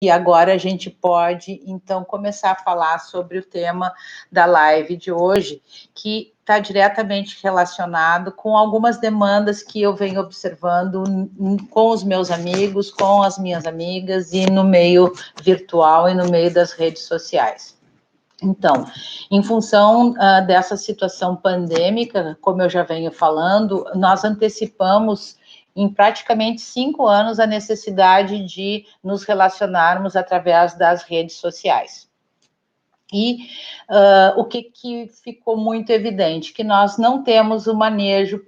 E agora a gente pode, então, começar a falar sobre o tema da live de hoje, que está diretamente relacionado com algumas demandas que eu venho observando com os meus amigos, com as minhas amigas e no meio virtual e no meio das redes sociais. Então, em função dessa situação pandêmica, como eu já venho falando, nós antecipamos em praticamente 5 anos a necessidade de nos relacionarmos através das redes sociais. E o que ficou muito evidente? Que nós não temos o manejo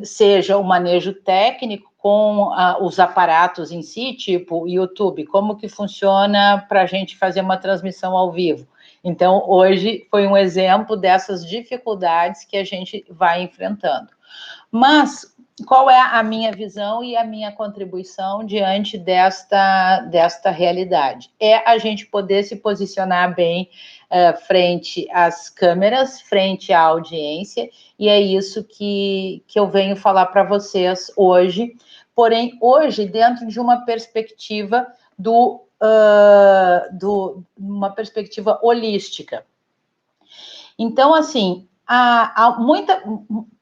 seja o manejo técnico com os aparatos em si, tipo YouTube, como que funciona para a gente fazer uma transmissão ao vivo. Então, hoje foi um exemplo dessas dificuldades que a gente vai enfrentando. Mas qual é a minha visão e a minha contribuição diante desta realidade? É a gente poder se posicionar bem frente às câmeras, frente à audiência, e é isso que eu venho falar para vocês hoje, porém, hoje, dentro de uma perspectiva uma perspectiva holística. Então, assim, muita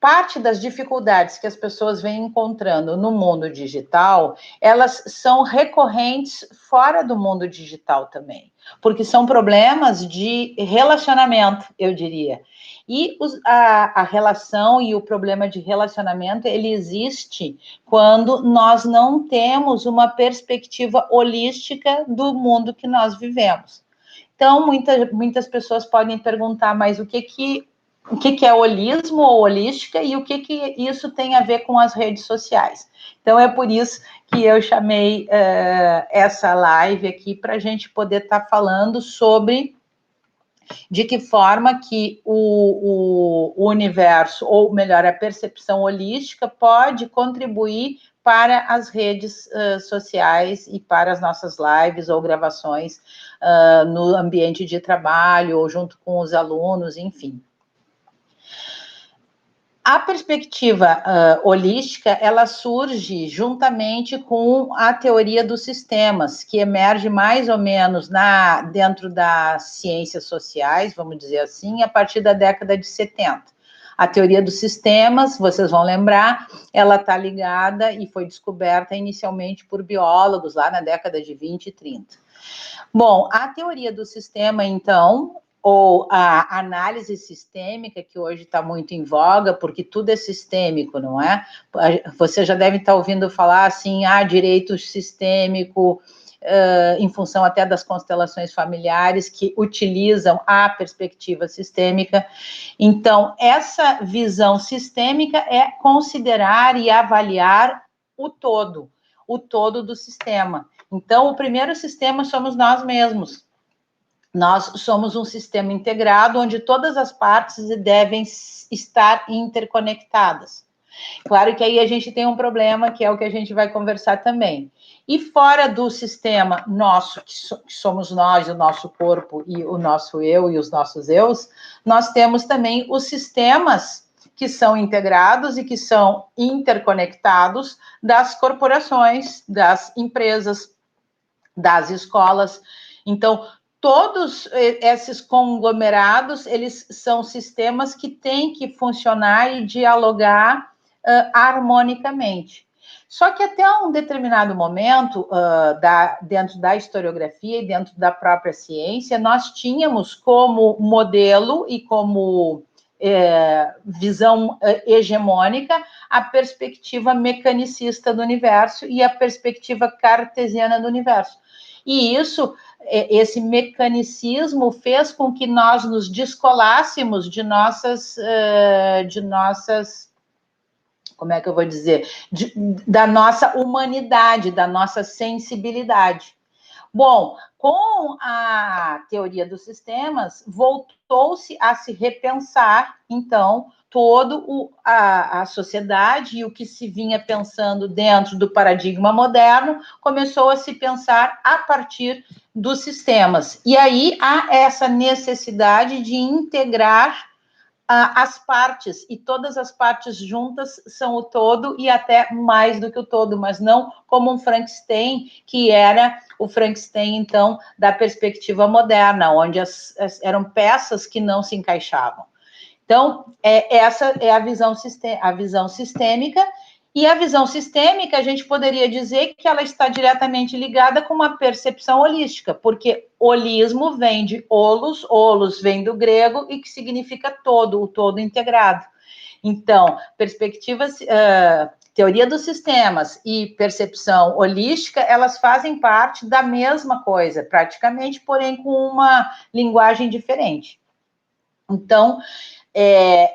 parte das dificuldades que as pessoas vêm encontrando no mundo digital, elas são recorrentes fora do mundo digital também, porque são problemas de relacionamento, eu diria. E a relação e o problema de relacionamento, ele existe quando nós não temos uma perspectiva holística do mundo que nós vivemos. Então, muitas pessoas podem perguntar, mas o que é holismo ou holística e o que isso tem a ver com as redes sociais? Então, é por isso que eu chamei essa live aqui para a gente poder estar falando sobre de que forma que o universo, ou melhor, a percepção holística pode contribuir para as redes sociais e para as nossas lives ou gravações no ambiente de trabalho ou junto com os alunos, enfim. A perspectiva holística, ela surge juntamente com a teoria dos sistemas, que emerge mais ou menos dentro das ciências sociais, vamos dizer assim, a partir da década de 70. A teoria dos sistemas, vocês vão lembrar, ela está ligada e foi descoberta inicialmente por biólogos lá na década de 20 e 30. Bom, a teoria do sistema, então, ou a análise sistêmica, que hoje está muito em voga, porque tudo é sistêmico, não é? Você já deve estar ouvindo falar assim, direito sistêmico, em função até das constelações familiares, que utilizam a perspectiva sistêmica. Então, essa visão sistêmica é considerar e avaliar o todo do sistema. Então, o primeiro sistema somos nós mesmos. Nós somos um sistema integrado onde todas as partes devem estar interconectadas. Claro que aí a gente tem um problema, que é o que a gente vai conversar também. E fora do sistema nosso, que somos nós, o nosso corpo e o nosso eu e os nossos eus, nós temos também os sistemas que são integrados e que são interconectados das corporações, das empresas, das escolas. Então, todos esses conglomerados, eles são sistemas que têm que funcionar e dialogar harmonicamente. Só que até um determinado momento, dentro da historiografia e dentro da própria ciência, nós tínhamos como modelo e como visão hegemônica a perspectiva mecanicista do universo e a perspectiva cartesiana do universo. E esse mecanicismo fez com que nós nos descolássemos de nossas, como é que eu vou dizer, da nossa humanidade, da nossa sensibilidade. Bom, com a teoria dos sistemas, voltou-se a se repensar, então, a sociedade e o que se vinha pensando dentro do paradigma moderno, começou a se pensar a partir dos sistemas. E aí há essa necessidade de integrar as partes, e todas as partes juntas são o todo e até mais do que o todo, mas não como um Frankenstein, que era o Frankenstein, então, da perspectiva moderna, onde eram peças que não se encaixavam. Então, essa é a visão sistêmica, e a visão sistêmica, a gente poderia dizer que ela está diretamente ligada com uma percepção holística, porque holismo vem de holos vem do grego, e que significa todo, o todo integrado. Então, teoria dos sistemas e percepção holística, elas fazem parte da mesma coisa, praticamente, porém com uma linguagem diferente. Então,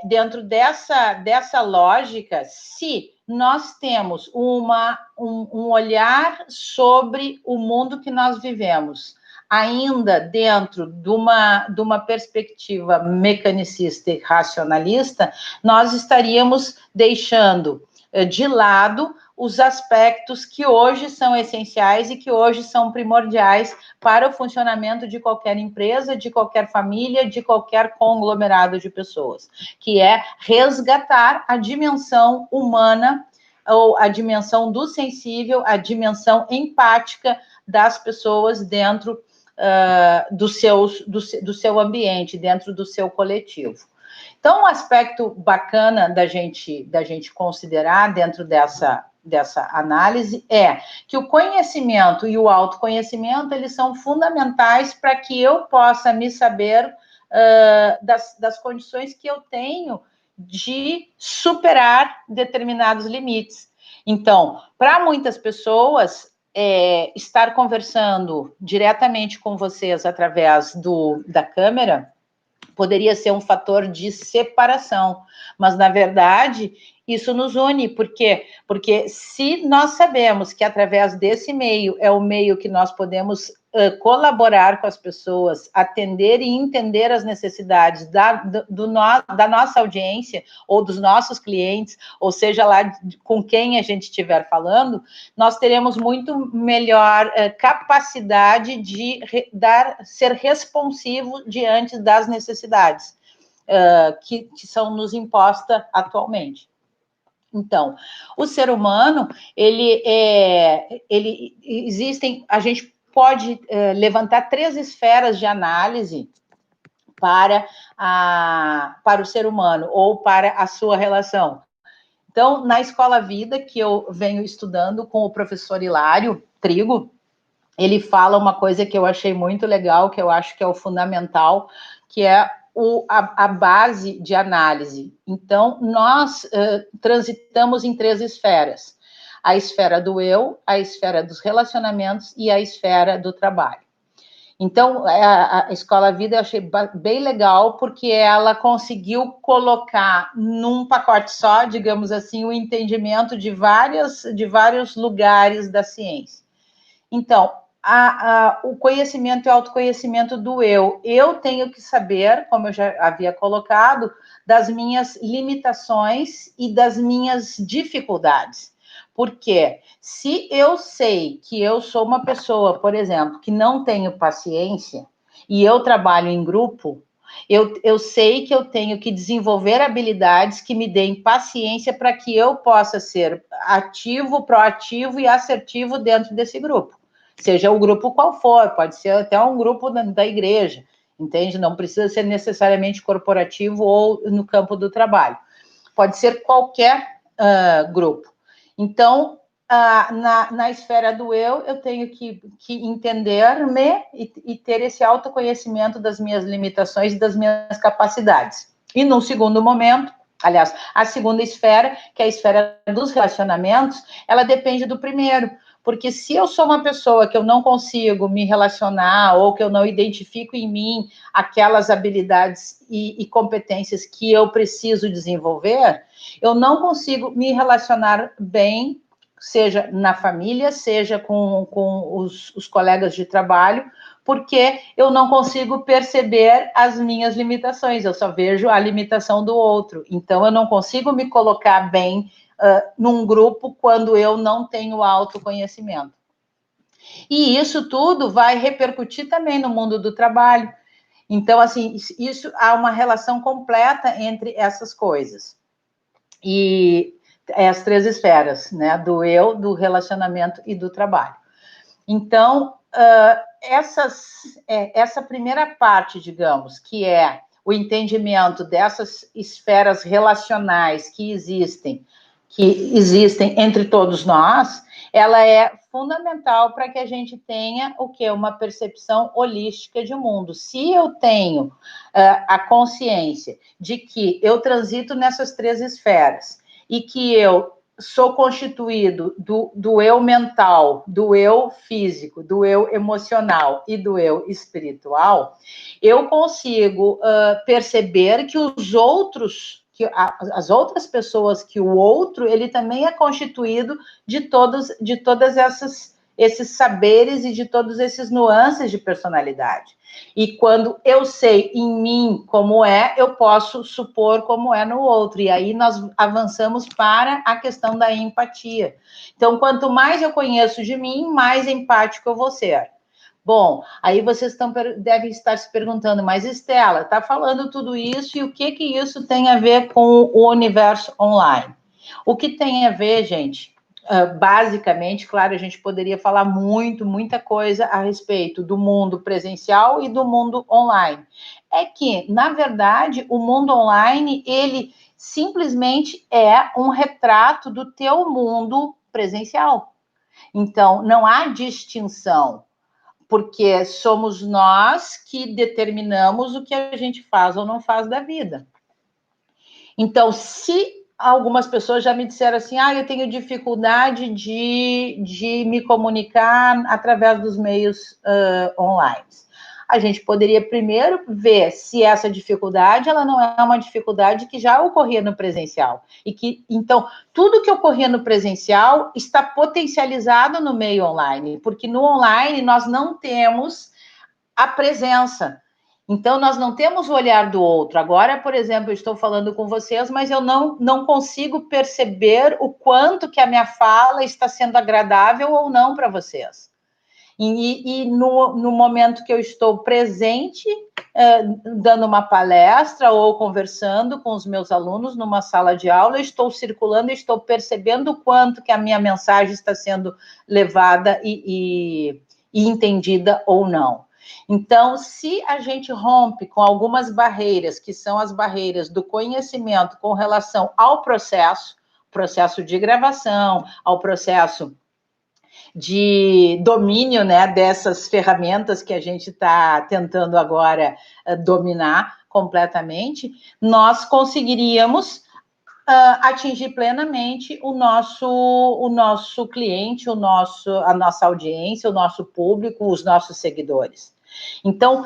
dentro dessa lógica, se nós temos um olhar sobre o mundo que nós vivemos, ainda dentro de uma perspectiva mecanicista e racionalista, nós estaríamos deixando de lado os aspectos que hoje são essenciais e que hoje são primordiais para o funcionamento de qualquer empresa, de qualquer família, de qualquer conglomerado de pessoas, que é resgatar a dimensão humana, ou a dimensão do sensível, a dimensão empática das pessoas dentro do seu ambiente, dentro do seu coletivo. Então, um aspecto bacana da gente considerar dentro dessa análise é que o conhecimento e o autoconhecimento, eles são fundamentais para que eu possa me saber das condições que eu tenho de superar determinados limites. Então, para muitas pessoas, estar conversando diretamente com vocês através da câmera poderia ser um fator de separação, mas, na verdade, isso nos une. Por quê? Porque se nós sabemos que, através desse meio, é o meio que nós podemos colaborar com as pessoas, atender e entender as necessidades da nossa audiência, ou dos nossos clientes, ou seja lá com quem a gente estiver falando, nós teremos muito melhor capacidade de ser responsivo diante das necessidades que são nos impostas atualmente. Então, o ser humano, a gente pode levantar 3 esferas de análise para o ser humano, ou para a sua relação. Então, na Escola Vida, que eu venho estudando com o professor Hilário Trigo, ele fala uma coisa que eu achei muito legal, que eu acho que é o fundamental, que é a base de análise. Então, nós transitamos em 3 esferas: a esfera do eu, a esfera dos relacionamentos e a esfera do trabalho. Então, a Escola Vida eu achei bem legal, porque ela conseguiu colocar num pacote só, digamos assim, o entendimento de vários lugares da ciência. Então, o conhecimento e o autoconhecimento do eu. Eu tenho que saber, como eu já havia colocado, das minhas limitações e das minhas dificuldades. Porque se eu sei que eu sou uma pessoa, por exemplo, que não tenho paciência, e eu trabalho em grupo, eu sei que eu tenho que desenvolver habilidades que me deem paciência para que eu possa ser ativo, proativo e assertivo dentro desse grupo. Seja o grupo qual for, pode ser até um grupo da igreja, entende? Não precisa ser necessariamente corporativo ou no campo do trabalho. Pode ser qualquer grupo. Então, na esfera do eu tenho que entender-me e ter esse autoconhecimento das minhas limitações e das minhas capacidades. E, num segundo momento, aliás, a segunda esfera, que é a esfera dos relacionamentos, ela depende do primeiro. Porque se eu sou uma pessoa que eu não consigo me relacionar, ou que eu não identifico em mim aquelas habilidades e competências que eu preciso desenvolver, eu não consigo me relacionar bem, seja na família, seja com os colegas de trabalho, porque eu não consigo perceber as minhas limitações, eu só vejo a limitação do outro. Então, eu não consigo me colocar bem num grupo quando eu não tenho autoconhecimento. E isso tudo vai repercutir também no mundo do trabalho. Então, assim, isso há uma relação completa entre essas coisas. E as 3 esferas, né? Do eu, do relacionamento e do trabalho. Então, essa primeira parte, digamos, que é o entendimento dessas esferas relacionais que existem entre todos nós, ela é fundamental para que a gente tenha o quê? Uma percepção holística de mundo. Se eu tenho a consciência de que eu transito nessas 3 esferas e que eu sou constituído do eu mental, do eu físico, do eu emocional e do eu espiritual, eu consigo perceber que os outros, que as outras pessoas, que o outro, ele também é constituído de todas esses saberes e de todos esses nuances de personalidade. E quando eu sei em mim como é, eu posso supor como é no outro. E aí nós avançamos para a questão da empatia. Então, quanto mais eu conheço de mim, mais empático eu vou ser. Bom, aí vocês devem estar se perguntando, mas Estela, está falando tudo isso e o que isso tem a ver com o universo online? O que tem a ver, gente, basicamente, claro, a gente poderia falar muita coisa a respeito do mundo presencial e do mundo online. É que, na verdade, o mundo online, ele simplesmente é um retrato do teu mundo presencial. Então, não há distinção, porque somos nós que determinamos o que a gente faz ou não faz da vida. Então, se algumas pessoas já me disseram assim, eu tenho dificuldade de me comunicar através dos meios online. A gente poderia primeiro ver se essa dificuldade, ela não é uma dificuldade que já ocorria no presencial. E que, então, tudo que ocorria no presencial está potencializado no meio online, porque no online nós não temos a presença. Então, nós não temos o olhar do outro. Agora, por exemplo, eu estou falando com vocês, mas eu não consigo perceber o quanto que a minha fala está sendo agradável ou não para vocês. E no momento que eu estou presente, dando uma palestra ou conversando com os meus alunos numa sala de aula, eu estou circulando, estou percebendo o quanto que a minha mensagem está sendo levada e entendida ou não. Então, se a gente rompe com algumas barreiras, que são as barreiras do conhecimento com relação ao processo de gravação, ao processo de domínio, né, dessas ferramentas que a gente está tentando agora dominar completamente, nós conseguiríamos atingir plenamente o nosso cliente, a nossa audiência, o nosso público, os nossos seguidores. Então,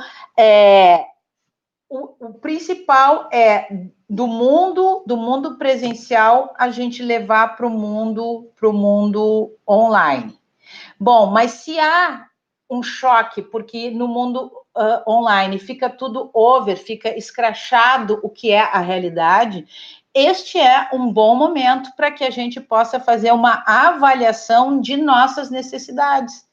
o principal é do mundo presencial a gente levar para o mundo online. Bom, mas se há um choque, porque no mundo online fica tudo fica escrachado o que é a realidade, este é um bom momento para que a gente possa fazer uma avaliação de nossas necessidades.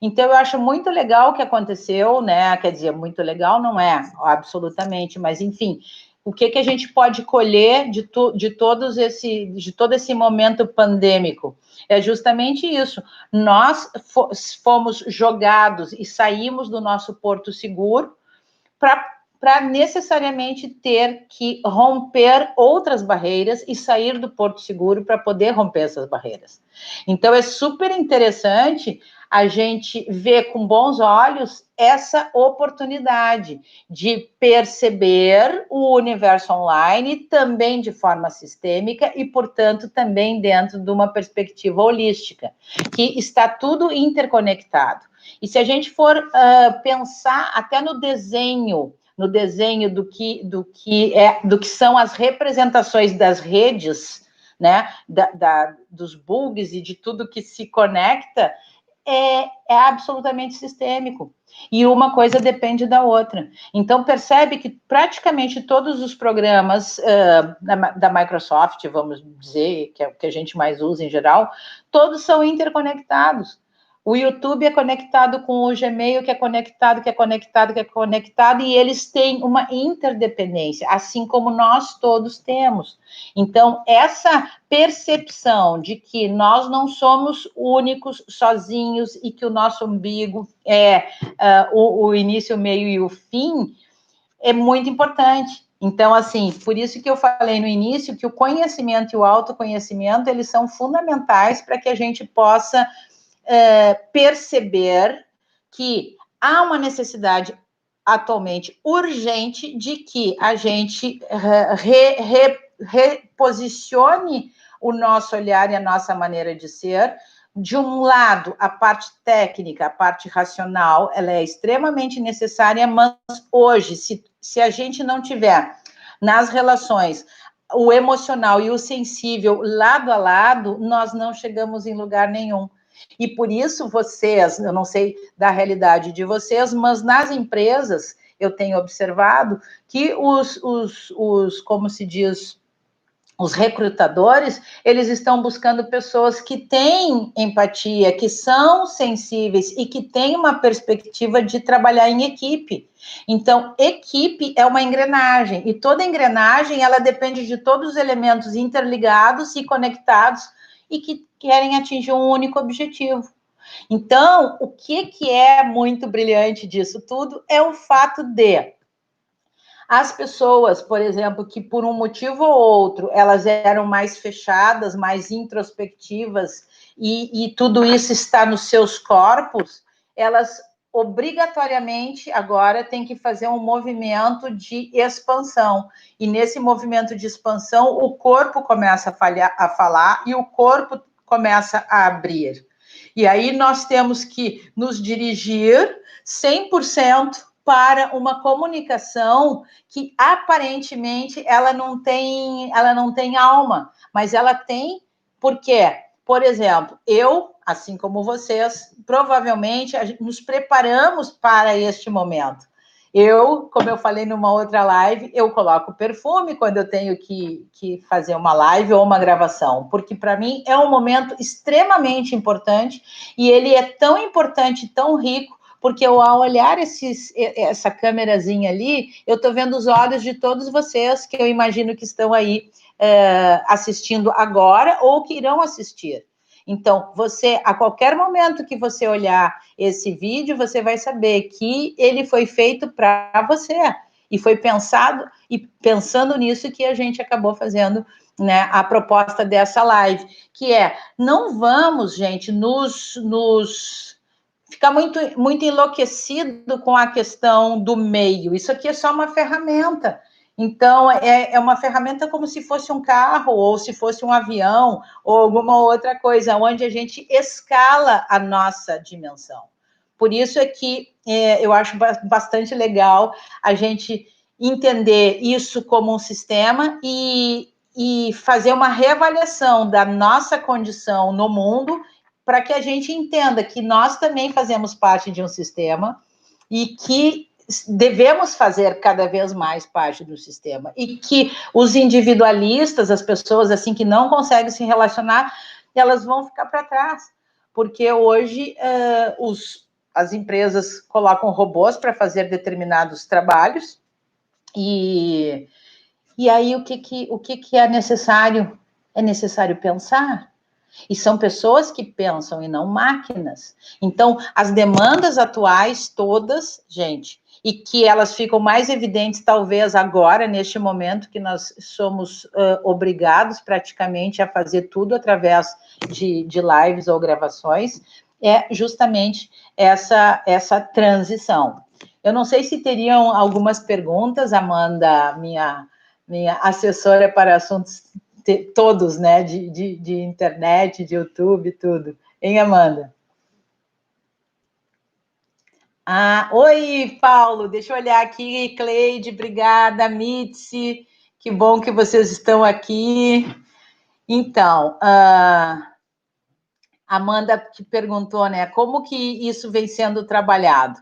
Então, eu acho muito legal o que aconteceu, né? Quer dizer, muito legal não é, absolutamente, mas enfim, o que a gente pode colher de todo esse momento pandêmico? É justamente isso. Nós fomos jogados e saímos do nosso porto seguro para necessariamente ter que romper outras barreiras e sair do porto seguro para poder romper essas barreiras. Então, é super interessante a gente ver com bons olhos essa oportunidade de perceber o universo online também de forma sistêmica e, portanto, também dentro de uma perspectiva holística, que está tudo interconectado. E se a gente for pensar até no desenho do que são as representações das redes, né, dos bugs e de tudo que se conecta, é absolutamente sistêmico. E uma coisa depende da outra. Então, percebe que praticamente todos os programas da Microsoft, vamos dizer, que é o que a gente mais usa em geral, todos são interconectados. O YouTube é conectado com o Gmail, que é conectado, e eles têm uma interdependência, assim como nós todos temos. Então, essa percepção de que nós não somos únicos, sozinhos, e que o nosso umbigo é o início, o meio e o fim, é muito importante. Então, assim, por isso que eu falei no início que o conhecimento e o autoconhecimento, eles são fundamentais para que a gente possa perceber que há uma necessidade atualmente urgente de que a gente reposicione o nosso olhar e a nossa maneira de ser. De um lado, a parte técnica, a parte racional, ela é extremamente necessária, mas hoje, se a gente não tiver nas relações o emocional e o sensível lado a lado, nós não chegamos em lugar nenhum. E por isso vocês, eu não sei da realidade de vocês, mas nas empresas eu tenho observado que como se diz, os recrutadores, eles estão buscando pessoas que têm empatia, que são sensíveis e que têm uma perspectiva de trabalhar em equipe. Então, equipe é uma engrenagem, e toda engrenagem, ela depende de todos os elementos interligados e conectados e que querem atingir um único objetivo. Então, o que é muito brilhante disso tudo é o fato de as pessoas, por exemplo, que por um motivo ou outro, elas eram mais fechadas, mais introspectivas, e tudo isso está nos seus corpos, elas obrigatoriamente agora têm que fazer um movimento de expansão. E nesse movimento de expansão, o corpo começa a falar e o corpo começa a abrir. E aí nós temos que nos dirigir 100% para uma comunicação que aparentemente ela não tem alma, mas ela tem. Por quê? Por exemplo, eu, assim como vocês, provavelmente nos preparamos para este momento. Eu, como eu falei numa outra live, eu coloco perfume quando eu tenho que fazer uma live ou uma gravação, porque para mim é um momento extremamente importante, e ele é tão importante, tão rico, porque eu, ao olhar essa câmerazinha ali, eu estou vendo os olhos de todos vocês, que eu imagino que estão aí assistindo agora ou que irão assistir. Então, você, a qualquer momento que você olhar esse vídeo, você vai saber que ele foi feito para você. E foi pensado, e pensando nisso que a gente acabou fazendo, né, a proposta dessa live, que é, não vamos, gente, ficar muito enlouquecido com a questão do meio. Isso aqui é só uma ferramenta. Então, é uma ferramenta como se fosse um carro, ou se fosse um avião, ou alguma outra coisa, onde a gente escala a nossa dimensão. Por isso é que eu acho bastante legal a gente entender isso como um sistema e fazer uma reavaliação da nossa condição no mundo, para que a gente entenda que nós também fazemos parte de um sistema e que devemos fazer cada vez mais parte do sistema, e que os individualistas, as pessoas assim que não conseguem se relacionar, elas vão ficar para trás, porque hoje as empresas colocam robôs para fazer determinados trabalhos, e aí o que é necessário? É necessário pensar. E são pessoas que pensam e não máquinas. Então, as demandas atuais todas, gente, e que elas ficam mais evidentes talvez agora, neste momento que nós somos obrigados praticamente a fazer tudo através de lives ou gravações, é justamente essa transição. Eu não sei se teriam algumas perguntas, Amanda, minha assessora para assuntos todos, né, de internet, de YouTube, tudo. Hein, Amanda? Oi, Paulo, deixa eu olhar aqui, Cleide, obrigada, Mitzi, que bom que vocês estão aqui. Então, Amanda que perguntou, né, como que isso vem sendo trabalhado?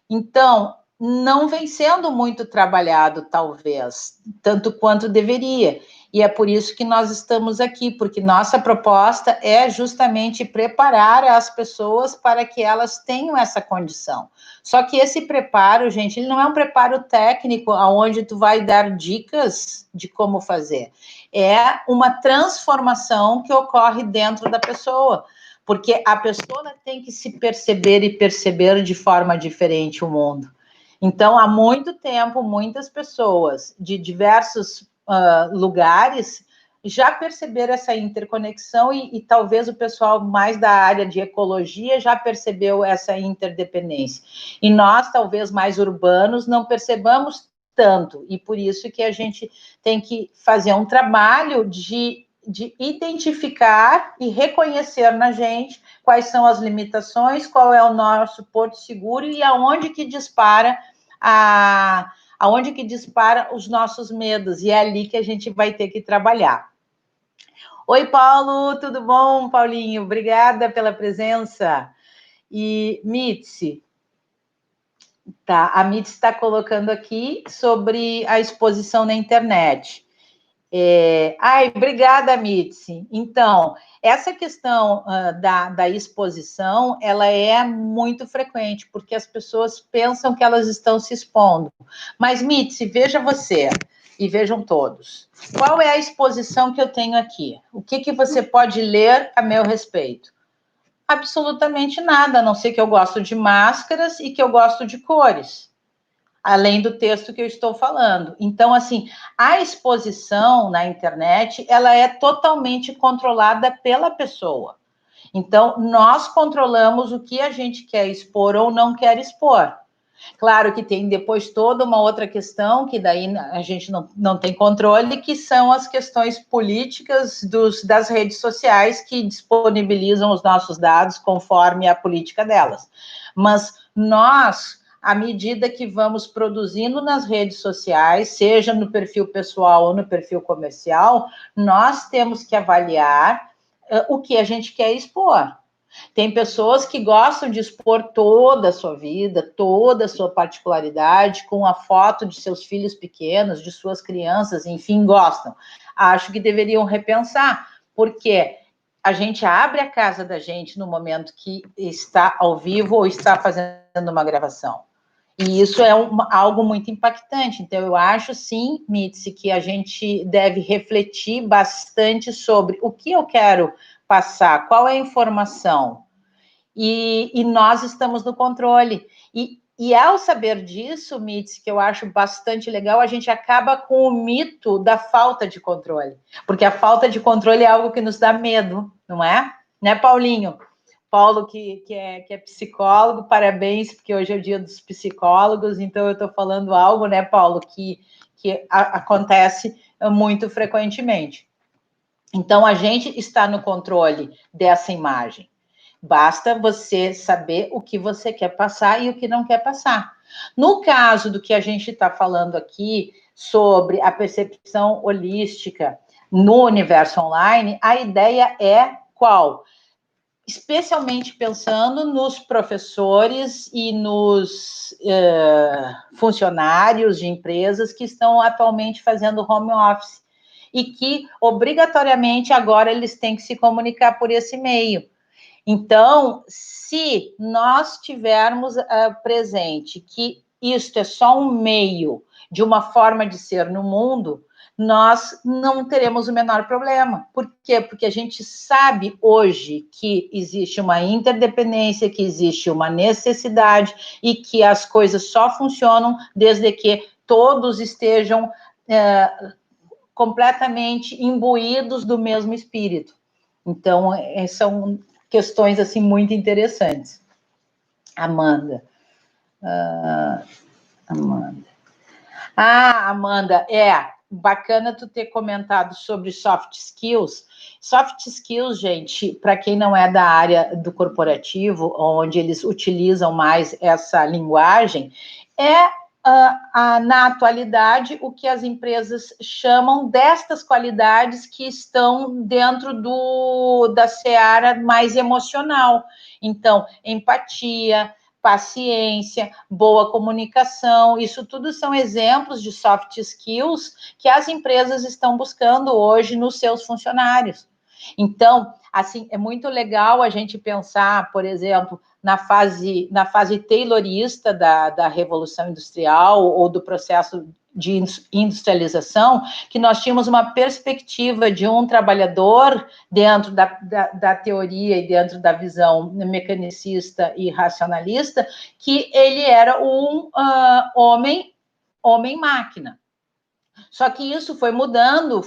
Então, não vem sendo muito trabalhado, talvez, tanto quanto deveria. E é por isso que nós estamos aqui, porque nossa proposta é justamente preparar as pessoas para que elas tenham essa condição. Só que esse preparo, gente, ele não é um preparo técnico, onde tu vai dar dicas de como fazer. É uma transformação que ocorre dentro da pessoa, porque a pessoa tem que se perceber e perceber de forma diferente o mundo. Então, há muito tempo, muitas pessoas de diversos lugares já perceberam essa interconexão e talvez o pessoal mais da área de ecologia já percebeu essa interdependência. E nós, talvez mais urbanos, não percebamos tanto, e por isso que a gente tem que fazer um trabalho de identificar e reconhecer na gente quais são as limitações, qual é o nosso porto seguro e aonde que dispara os nossos medos, e é ali que a gente vai ter que trabalhar. Oi, Paulo, tudo bom, Paulinho? Obrigada pela presença. E Mitzi, tá, a Mitzi está colocando aqui sobre a exposição na internet. Obrigada, Mitzi. Então, essa questão da exposição, ela é muito frequente, porque as pessoas pensam que elas estão se expondo. Mas, Mitzi, veja você, e vejam todos. Qual é a exposição que eu tenho aqui? O que você pode ler a meu respeito? Absolutamente nada, a não ser que eu gosto de máscaras e que eu gosto de cores, além do texto que eu estou falando. Então, assim, a exposição na internet, ela é totalmente controlada pela pessoa. Então, nós controlamos o que a gente quer expor ou não quer expor. Claro que tem depois toda uma outra questão, que daí a gente não tem controle, que são as questões políticas das redes sociais, que disponibilizam os nossos dados conforme a política delas. Mas nós, à medida que vamos produzindo nas redes sociais, seja no perfil pessoal ou no perfil comercial, nós temos que avaliar o que a gente quer expor. Tem pessoas que gostam de expor toda a sua vida, toda a sua particularidade, com a foto de seus filhos pequenos, de suas crianças, enfim, gostam. Acho que deveriam repensar, porque a gente abre a casa da gente no momento que está ao vivo ou está fazendo uma gravação. E isso é algo muito impactante. Então, eu acho, sim, Mitzi, que a gente deve refletir bastante sobre o que eu quero passar, qual é a informação. E nós estamos no controle. E ao saber disso, Mitzi, que eu acho bastante legal, a gente acaba com o mito da falta de controle. Porque a falta de controle é algo que nos dá medo, não é? Né, Paulinho? Paulo, que é psicólogo, parabéns, porque hoje é o dia dos psicólogos, então eu estou falando algo, né, Paulo, que acontece muito frequentemente. Então, a gente está no controle dessa imagem. Basta você saber o que você quer passar e o que não quer passar. No caso do que a gente está falando aqui, sobre a percepção holística no universo online, a ideia é qual? Especialmente pensando nos professores e nos funcionários de empresas que estão atualmente fazendo home office e que, obrigatoriamente, agora eles têm que se comunicar por esse meio. Então, se nós tivermos presente que isto é só um meio de uma forma de ser no mundo, nós não teremos o menor problema. Por quê? Porque a gente sabe hoje que existe uma interdependência, que existe uma necessidade e que as coisas só funcionam desde que todos estejam completamente imbuídos do mesmo espírito. Então, são questões assim muito interessantes. Amanda. Amanda, bacana tu ter comentado sobre soft skills. Soft skills, gente, para quem não é da área do corporativo, onde eles utilizam mais essa linguagem, na atualidade, o que as empresas chamam destas qualidades que estão dentro da seara mais emocional. Então, empatia, paciência, boa comunicação, isso tudo são exemplos de soft skills que as empresas estão buscando hoje nos seus funcionários. Então, assim, é muito legal a gente pensar, por exemplo, na fase taylorista da Revolução Industrial ou do processo de industrialização, que nós tínhamos uma perspectiva de um trabalhador dentro da teoria e dentro da visão mecanicista e racionalista, que ele era um homem-máquina. Só que isso foi mudando.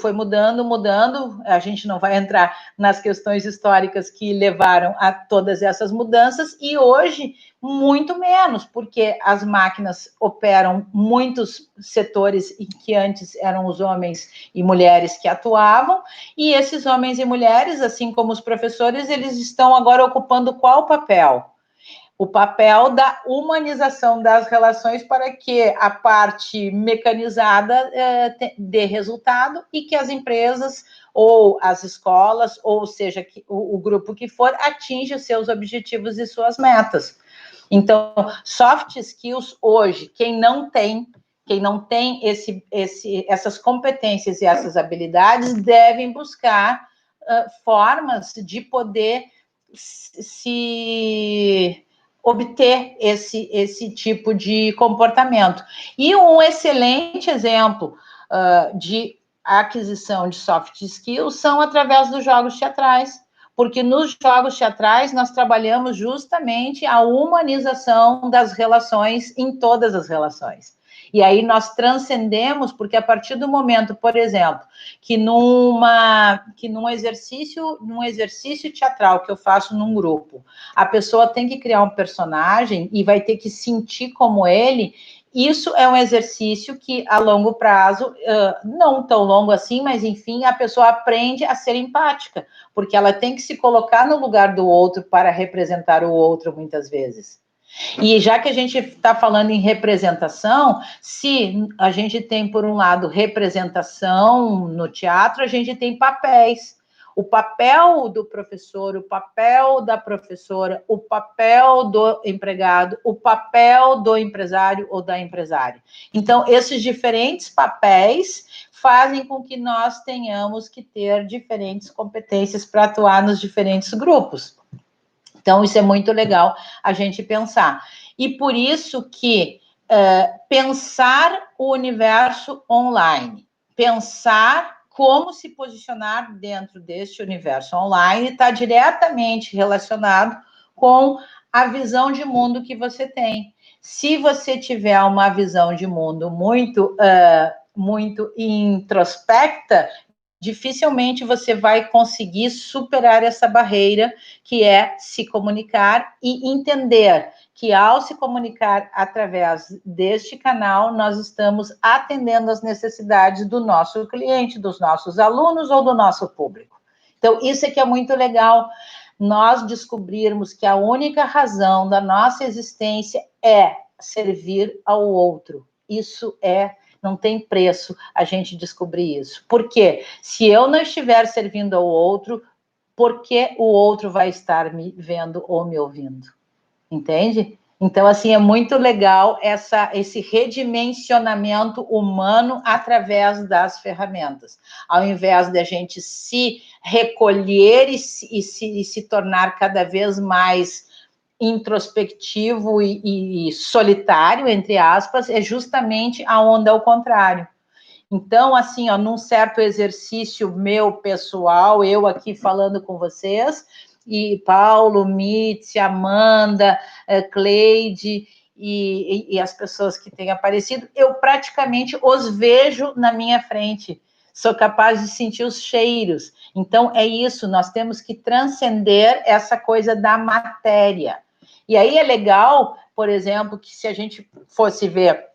A gente não vai entrar nas questões históricas que levaram a todas essas mudanças, e hoje, muito menos, porque as máquinas operam muitos setores em que antes eram os homens e mulheres que atuavam, e esses homens e mulheres, assim como os professores, eles estão agora ocupando qual papel? O papel da humanização das relações para que a parte mecanizada dê resultado e que as empresas ou as escolas, ou seja, o grupo que for, atinja seus objetivos e suas metas. Então, soft skills hoje, quem não tem essas competências e essas habilidades, devem buscar formas de poder se obter esse tipo de comportamento. E um excelente exemplo de aquisição de soft skills são através dos jogos teatrais, porque nos jogos teatrais nós trabalhamos justamente a humanização das relações em todas as relações. E aí nós transcendemos, porque a partir do momento, por exemplo, que num exercício teatral que eu faço num grupo, a pessoa tem que criar um personagem e vai ter que sentir como ele. Isso é um exercício que, a longo prazo, não tão longo assim, mas, enfim, a pessoa aprende a ser empática, porque ela tem que se colocar no lugar do outro para representar o outro, muitas vezes. E já que a gente está falando em representação, se a gente tem, por um lado, representação no teatro, a gente tem papéis. O papel do professor, o papel da professora, o papel do empregado, o papel do empresário ou da empresária. Então, esses diferentes papéis fazem com que nós tenhamos que ter diferentes competências para atuar nos diferentes grupos. Então, isso é muito legal a gente pensar. E por isso que pensar o universo online, pensar como se posicionar dentro deste universo online está diretamente relacionado com a visão de mundo que você tem. Se você tiver uma visão de mundo muito introspecta, dificilmente você vai conseguir superar essa barreira, que é se comunicar e entender que, ao se comunicar através deste canal, nós estamos atendendo às necessidades do nosso cliente, dos nossos alunos ou do nosso público. Então, isso é que é muito legal, nós descobrirmos que a única razão da nossa existência é servir ao outro. Isso não tem preço a gente descobrir isso. Por quê? Se eu não estiver servindo ao outro, por que o outro vai estar me vendo ou me ouvindo? Entende? Então, assim, é muito legal esse redimensionamento humano através das ferramentas. Ao invés de a gente se recolher e se tornar cada vez mais introspectivo e solitário, entre aspas, é justamente a onda ao contrário. Então, assim, num certo exercício meu pessoal, eu aqui falando com vocês, e Paulo, Mitzi, Amanda, Cleide e as pessoas que têm aparecido, eu praticamente os vejo na minha frente. Sou capaz de sentir os cheiros. Então, é isso, nós temos que transcender essa coisa da matéria. E aí é legal, por exemplo, que se a gente fosse ver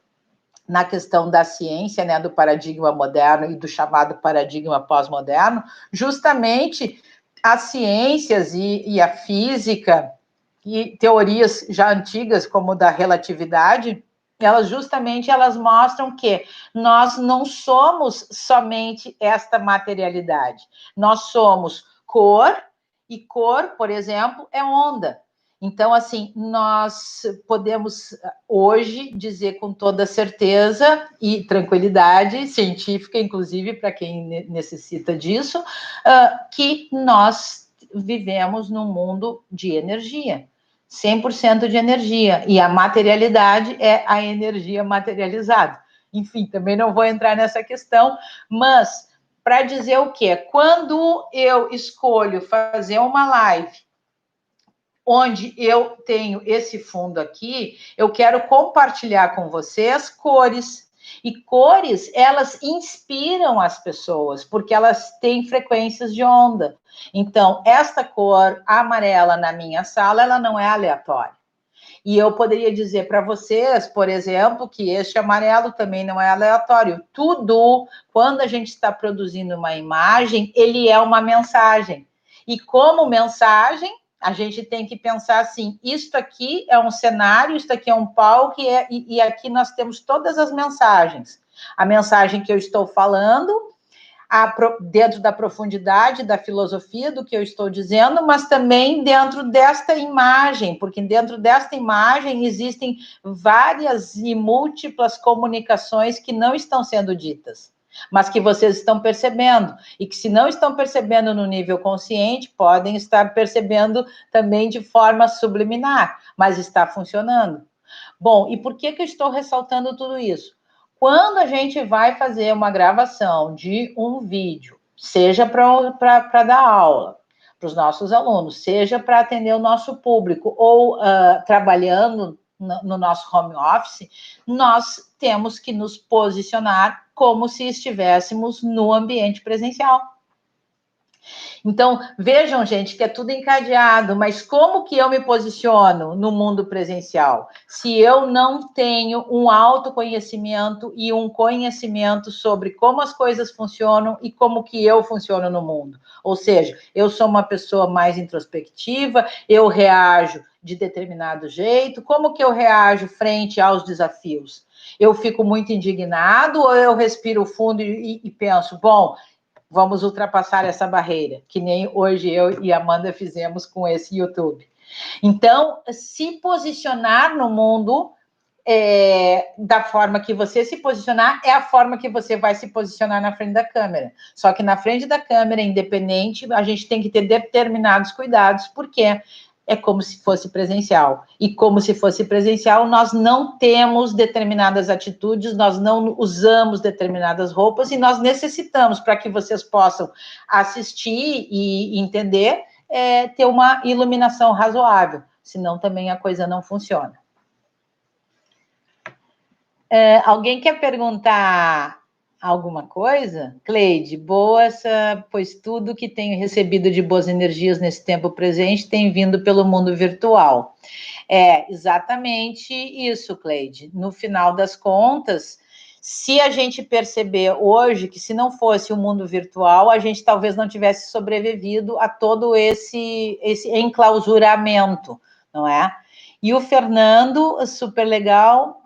na questão da ciência, né, do paradigma moderno e do chamado paradigma pós-moderno, justamente as ciências e a física e teorias já antigas, como da relatividade, elas mostram que nós não somos somente esta materialidade. Nós somos cor, e cor, por exemplo, é onda. Então, assim, nós podemos hoje dizer com toda certeza e tranquilidade científica, inclusive para quem necessita disso, que nós vivemos num mundo de energia, 100% de energia, e a materialidade é a energia materializada. Enfim, também não vou entrar nessa questão, mas para dizer o quê? Quando eu escolho fazer uma live onde eu tenho esse fundo aqui, eu quero compartilhar com vocês cores. E cores, elas inspiram as pessoas, porque elas têm frequências de onda. Então, esta cor amarela na minha sala, ela não é aleatória. E eu poderia dizer para vocês, por exemplo, que este amarelo também não é aleatório. Tudo, quando a gente está produzindo uma imagem, ele é uma mensagem. E como mensagem, a gente tem que pensar assim, isto aqui é um cenário, isto aqui é um palco, e aqui nós temos todas as mensagens. A mensagem que eu estou falando, dentro da profundidade da filosofia do que eu estou dizendo, mas também dentro desta imagem, porque dentro desta imagem existem várias e múltiplas comunicações que não estão sendo ditas, mas que vocês estão percebendo, e que se não estão percebendo no nível consciente, podem estar percebendo também de forma subliminar, mas está funcionando. Bom, e por que eu estou ressaltando tudo isso? Quando a gente vai fazer uma gravação de um vídeo, seja para dar aula para os nossos alunos, seja para atender o nosso público, ou trabalhando no nosso home office, nós temos que nos posicionar como se estivéssemos no ambiente presencial. Então, vejam, gente, que é tudo encadeado, mas como que eu me posiciono no mundo presencial? Se eu não tenho um autoconhecimento e um conhecimento sobre como as coisas funcionam e como que eu funciono no mundo. Ou seja, eu sou uma pessoa mais introspectiva, eu reajo de determinado jeito, como que eu reajo frente aos desafios? Eu fico muito indignado ou eu respiro fundo e penso, bom, vamos ultrapassar essa barreira, que nem hoje eu e a Amanda fizemos com esse YouTube. Então, se posicionar no mundo da forma que você se posicionar, é a forma que você vai se posicionar na frente da câmera. Só que na frente da câmera, independente, a gente tem que ter determinados cuidados, porque é como se fosse presencial. E como se fosse presencial, nós não temos determinadas atitudes, nós não usamos determinadas roupas e nós necessitamos, para que vocês possam assistir e entender, ter uma iluminação razoável, senão também a coisa não funciona. Alguém quer perguntar alguma coisa? Cleide, boa, pois tudo que tenho recebido de boas energias nesse tempo presente tem vindo pelo mundo virtual. É exatamente isso, Cleide. No final das contas, se a gente perceber hoje que se não fosse o mundo virtual, a gente talvez não tivesse sobrevivido a todo esse enclausuramento, não é? E o Fernando, super legal,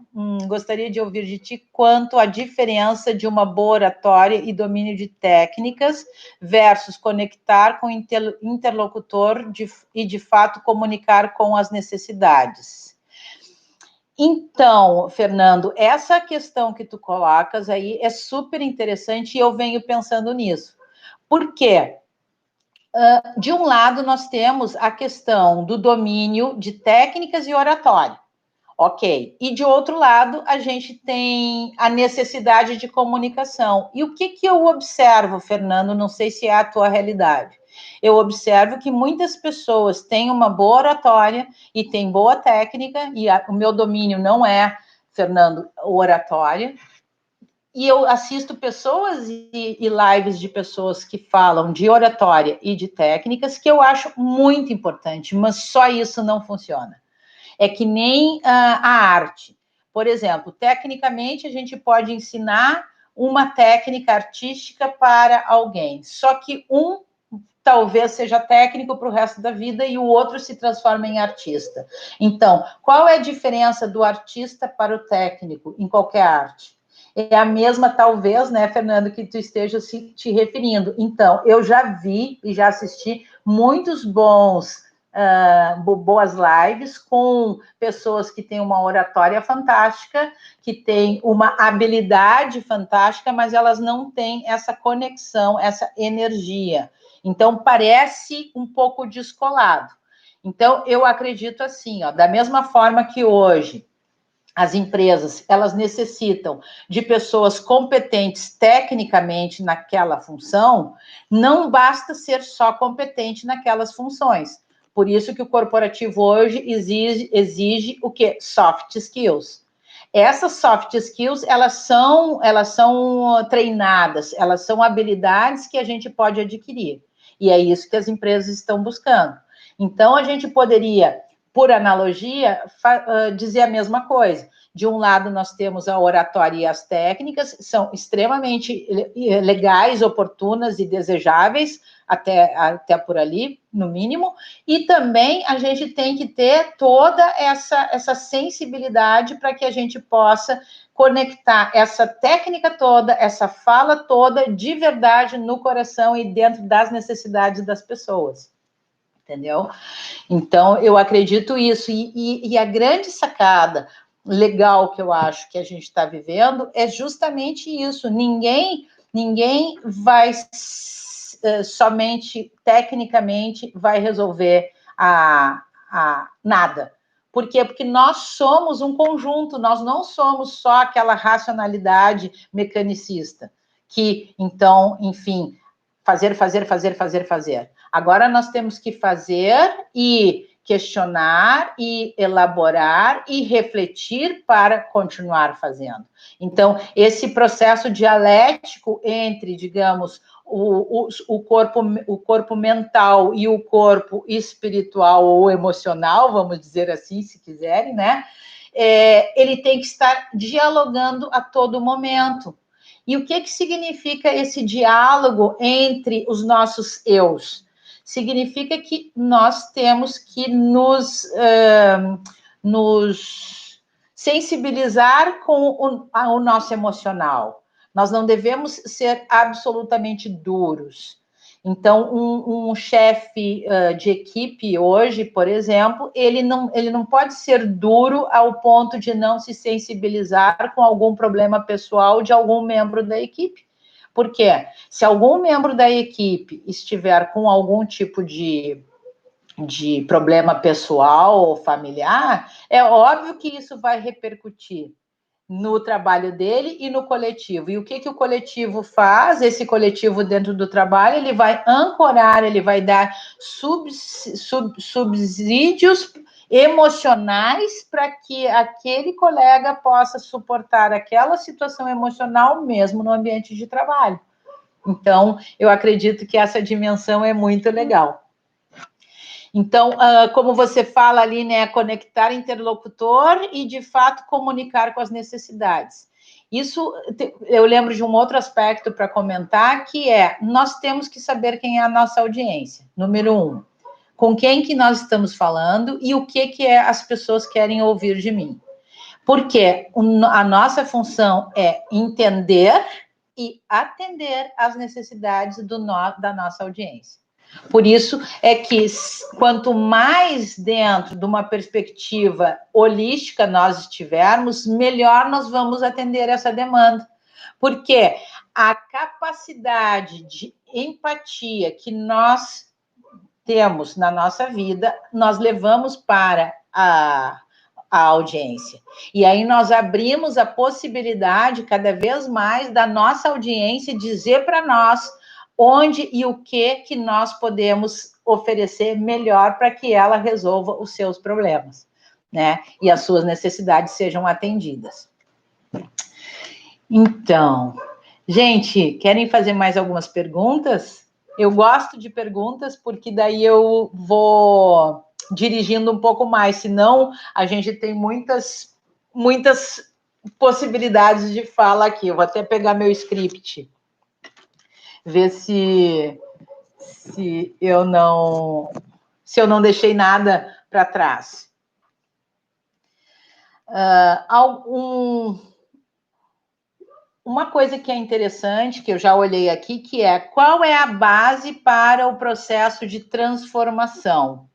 gostaria de ouvir de ti quanto à diferença de uma boa oratória e domínio de técnicas versus conectar com o interlocutor e, de fato, comunicar com as necessidades. Então, Fernando, essa questão que tu colocas aí é super interessante e eu venho pensando nisso. Por quê? De um lado, nós temos a questão do domínio de técnicas e oratória. Ok. E de outro lado, a gente tem a necessidade de comunicação. E o que eu observo, Fernando? Não sei se é a tua realidade. Eu observo que muitas pessoas têm uma boa oratória e têm boa técnica, e o meu domínio não é, Fernando, oratória. E eu assisto pessoas e lives de pessoas que falam de oratória e de técnicas, que eu acho muito importante, mas só isso não funciona. É que nem a arte. Por exemplo, tecnicamente, a gente pode ensinar uma técnica artística para alguém, só que um talvez seja técnico para o resto da vida e o outro se transforma em artista. Então, qual é a diferença do artista para o técnico em qualquer arte? É a mesma, talvez, né, Fernando, que tu esteja te referindo. Então, eu já vi e já assisti muitos bons boas lives com pessoas que têm uma oratória fantástica, que têm uma habilidade fantástica, mas elas não têm essa conexão, essa energia. Então, parece um pouco descolado. Então, eu acredito assim, ó, da mesma forma que hoje as empresas, elas necessitam de pessoas competentes tecnicamente naquela função, não basta ser só competente naquelas funções. Por isso que o corporativo hoje exige o quê? Soft skills. Essas soft skills, elas são treinadas, elas são habilidades que a gente pode adquirir. E é isso que as empresas estão buscando. Então, a gente poderia, por analogia, dizer a mesma coisa. De um lado, nós temos a oratória e as técnicas, são extremamente legais, oportunas e desejáveis, até por ali, no mínimo, e também a gente tem que ter toda essa sensibilidade para que a gente possa conectar essa técnica toda, essa fala toda, de verdade, no coração e dentro das necessidades das pessoas. Entendeu? Então, eu acredito isso. E a grande sacada legal que eu acho que a gente está vivendo é justamente isso. Ninguém vai somente tecnicamente vai resolver nada. Por quê? Porque nós somos um conjunto, nós não somos só aquela racionalidade mecanicista, que, então, enfim, fazer. Agora nós temos que fazer e questionar e elaborar e refletir para continuar fazendo. Então, esse processo dialético entre, digamos, o corpo mental e o corpo espiritual ou emocional, vamos dizer assim, se quiserem, né? Ele tem que estar dialogando a todo momento. E o que significa esse diálogo entre os nossos eus? Significa que nós temos que nos sensibilizar com o nosso emocional. Nós não devemos ser absolutamente duros. Então, um chefe de equipe hoje, por exemplo, ele não pode ser duro ao ponto de não se sensibilizar com algum problema pessoal de algum membro da equipe. Por quê? Se algum membro da equipe estiver com algum tipo de problema pessoal ou familiar, é óbvio que isso vai repercutir no trabalho dele e no coletivo. E o que o coletivo faz? Esse coletivo dentro do trabalho, ele vai ancorar, ele vai dar subsídios emocionais para que aquele colega possa suportar aquela situação emocional mesmo no ambiente de trabalho. Então, eu acredito que essa dimensão é muito legal. Então, como você fala ali, né, conectar interlocutor e, de fato, comunicar com as necessidades. Isso, eu lembro de um outro aspecto para comentar, que nós temos que saber quem é a nossa audiência, número 1. Com quem que nós estamos falando e o que as pessoas querem ouvir de mim. Porque a nossa função é entender e atender às necessidades da nossa audiência. Por isso é que quanto mais dentro de uma perspectiva holística nós estivermos, melhor nós vamos atender essa demanda. Porque a capacidade de empatia que nós temos na nossa vida, nós levamos para a audiência. E aí nós abrimos a possibilidade cada vez mais da nossa audiência dizer para nós onde e o que nós podemos oferecer melhor para que ela resolva os seus problemas, né? E as suas necessidades sejam atendidas. Então, gente, querem fazer mais algumas perguntas? Eu gosto de perguntas porque daí eu vou dirigindo um pouco mais, senão a gente tem muitas possibilidades de fala aqui. Eu vou até pegar meu script, ver se eu não deixei nada para trás. Uma coisa que é interessante, que eu já olhei aqui, que qual é a base para o processo de transformação?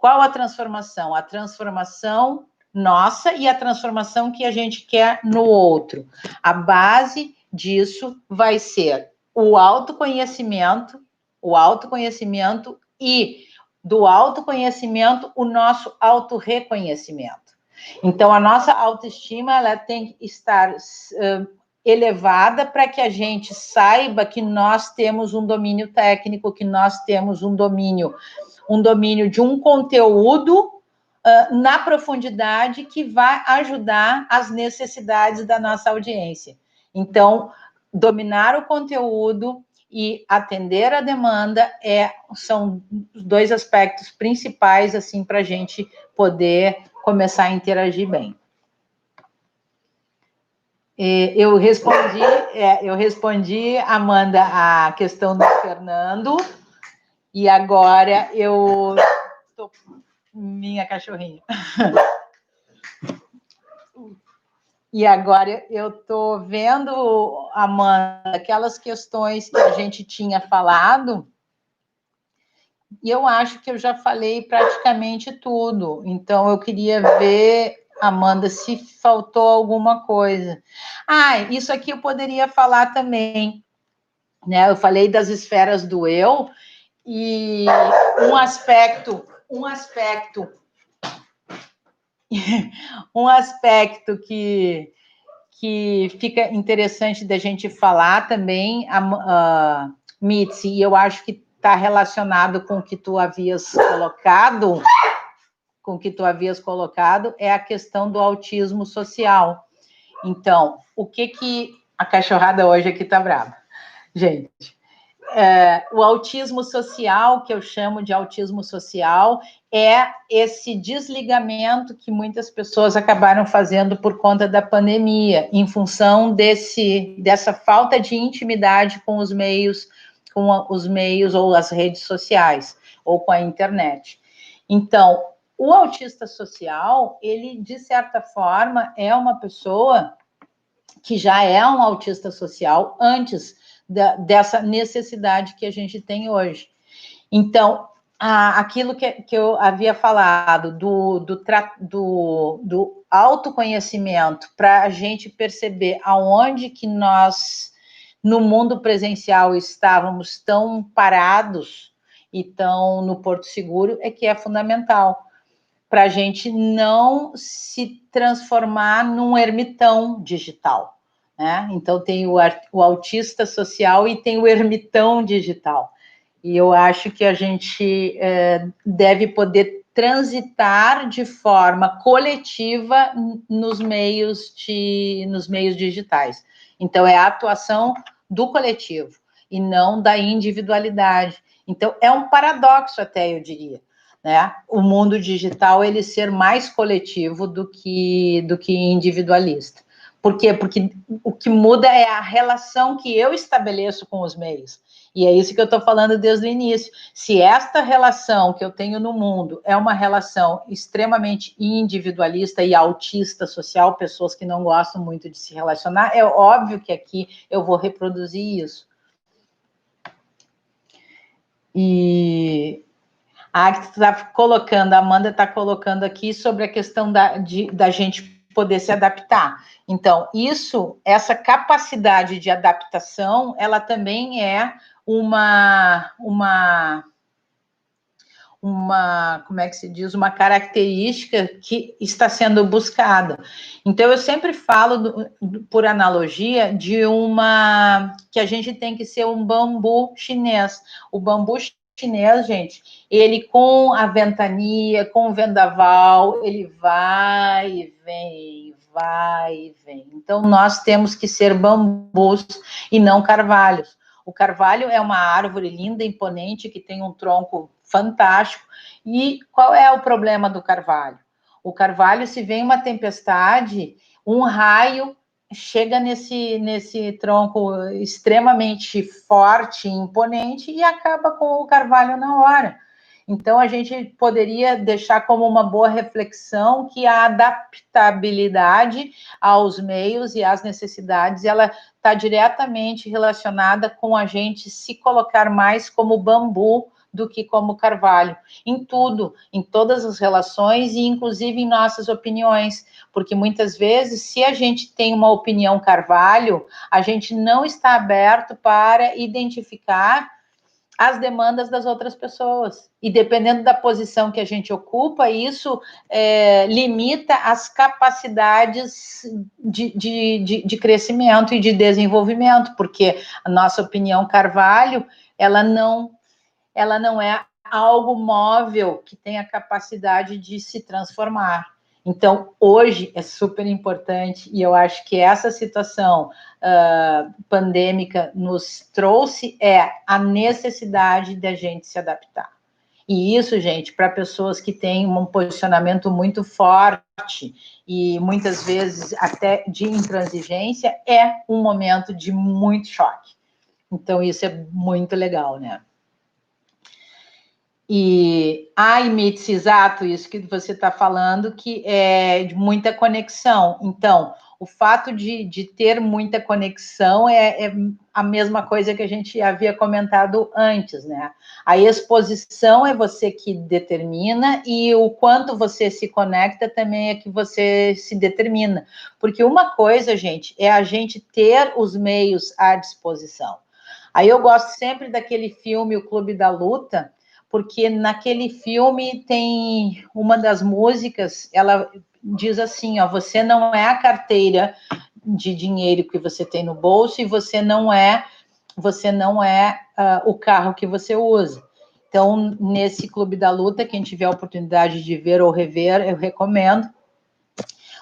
Qual a transformação? A transformação nossa e a transformação que a gente quer no outro. A base disso vai ser o autoconhecimento e do autoconhecimento o nosso autorreconhecimento. Então, a nossa autoestima ela tem que estar elevada para que a gente saiba que nós temos um domínio técnico, que nós temos um domínio de um conteúdo na profundidade que vai ajudar as necessidades da nossa audiência. Então, dominar o conteúdo e atender a demanda são dois aspectos principais assim para a gente poder começar a interagir bem. Eu respondi, Amanda, a questão do Fernando, e agora eu estou minha cachorrinha. E agora eu estou vendo, Amanda, aquelas questões que a gente tinha falado, e eu acho que eu já falei praticamente tudo. Então, eu queria ver, Amanda, se faltou alguma coisa. Isso aqui eu poderia falar também, né? Eu falei das esferas do eu, e um aspecto que fica interessante da gente falar também, Mitzi, e eu acho que está relacionado com o que tu havias colocado, é a questão do autismo social. Então, o que a cachorrada hoje aqui está brava. Gente, o autismo social, que eu chamo de autismo social, é esse desligamento que muitas pessoas acabaram fazendo por conta da pandemia, em função dessa falta de intimidade com os meios ou as redes sociais, ou com a internet. Então, o autista social, ele, de certa forma, é uma pessoa que já é um autista social antes dessa necessidade que a gente tem hoje. Então, aquilo que eu havia falado do autoconhecimento, para a gente perceber aonde que nós, no mundo presencial, estávamos tão parados e tão no porto seguro, que é fundamental, para a gente não se transformar num ermitão digital. Então, tem o autista social e tem o ermitão digital. E eu acho que a gente deve poder transitar de forma coletiva nos meios digitais. Então, é a atuação do coletivo e não da individualidade. Então, é um paradoxo até, eu diria, né? O mundo digital, ele ser mais coletivo do que individualista. Por quê? Porque o que muda é a relação que eu estabeleço com os meios. E é isso que eu estou falando desde o início. Se esta relação que eu tenho no mundo é uma relação extremamente individualista e autista social, pessoas que não gostam muito de se relacionar, é óbvio que aqui eu vou reproduzir isso. E que tu está colocando, a Amanda está colocando aqui sobre a questão da gente poder se adaptar. Então, essa capacidade de adaptação, ela também é uma como é que se diz, uma característica que está sendo buscada. Então, eu sempre falo, por analogia, que a gente tem que ser um bambu chinês. O bambu chinês, gente, ele com a ventania, com o vendaval, ele vai e vem, vai e vem. Então, nós temos que ser bambus e não carvalhos. O carvalho é uma árvore linda, imponente, que tem um tronco fantástico. E qual é o problema do carvalho? O carvalho, se vem uma tempestade, um raio chega nesse tronco extremamente forte, imponente, e acaba com o carvalho na hora. Então, a gente poderia deixar como uma boa reflexão que a adaptabilidade aos meios e às necessidades, ela está diretamente relacionada com a gente se colocar mais como bambu do que como Carvalho, em tudo, em todas as relações e inclusive em nossas opiniões, porque muitas vezes, se a gente tem uma opinião Carvalho, a gente não está aberto para identificar as demandas das outras pessoas. E dependendo da posição que a gente ocupa, isso limita as capacidades de crescimento e de desenvolvimento, porque a nossa opinião Carvalho, ela não é algo móvel que tenha capacidade de se transformar. Então, hoje é super importante, e eu acho que essa situação pandêmica nos trouxe a necessidade de a gente se adaptar. E isso, gente, para pessoas que têm um posicionamento muito forte e muitas vezes até de intransigência, é um momento de muito choque. Então, isso é muito legal, né? Mitz, exato, isso que você está falando, que é de muita conexão. Então, o fato de ter muita conexão é a mesma coisa que a gente havia comentado antes, né? A exposição é você que determina e o quanto você se conecta também é que você se determina. Porque uma coisa, gente, é a gente ter os meios à disposição. Aí eu gosto sempre daquele filme, O Clube da Luta, porque naquele filme tem uma das músicas, ela diz assim, ó, você não é a carteira de dinheiro que você tem no bolso e você não é o carro que você usa. Então, nesse Clube da Luta, quem tiver a oportunidade de ver ou rever, eu recomendo.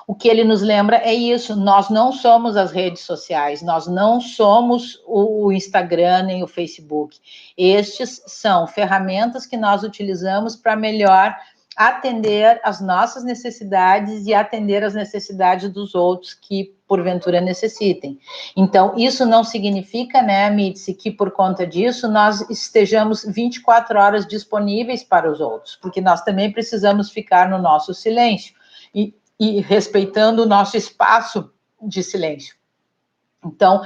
O que ele nos lembra é isso, nós não somos as redes sociais, nós não somos o Instagram nem o Facebook. Estes são ferramentas que nós utilizamos para melhor atender as nossas necessidades e atender as necessidades dos outros que, porventura, necessitem. Então, isso não significa, né, Mitzi, que por conta disso nós estejamos 24 horas disponíveis para os outros, porque nós também precisamos ficar no nosso silêncio. E respeitando o nosso espaço de silêncio. Então,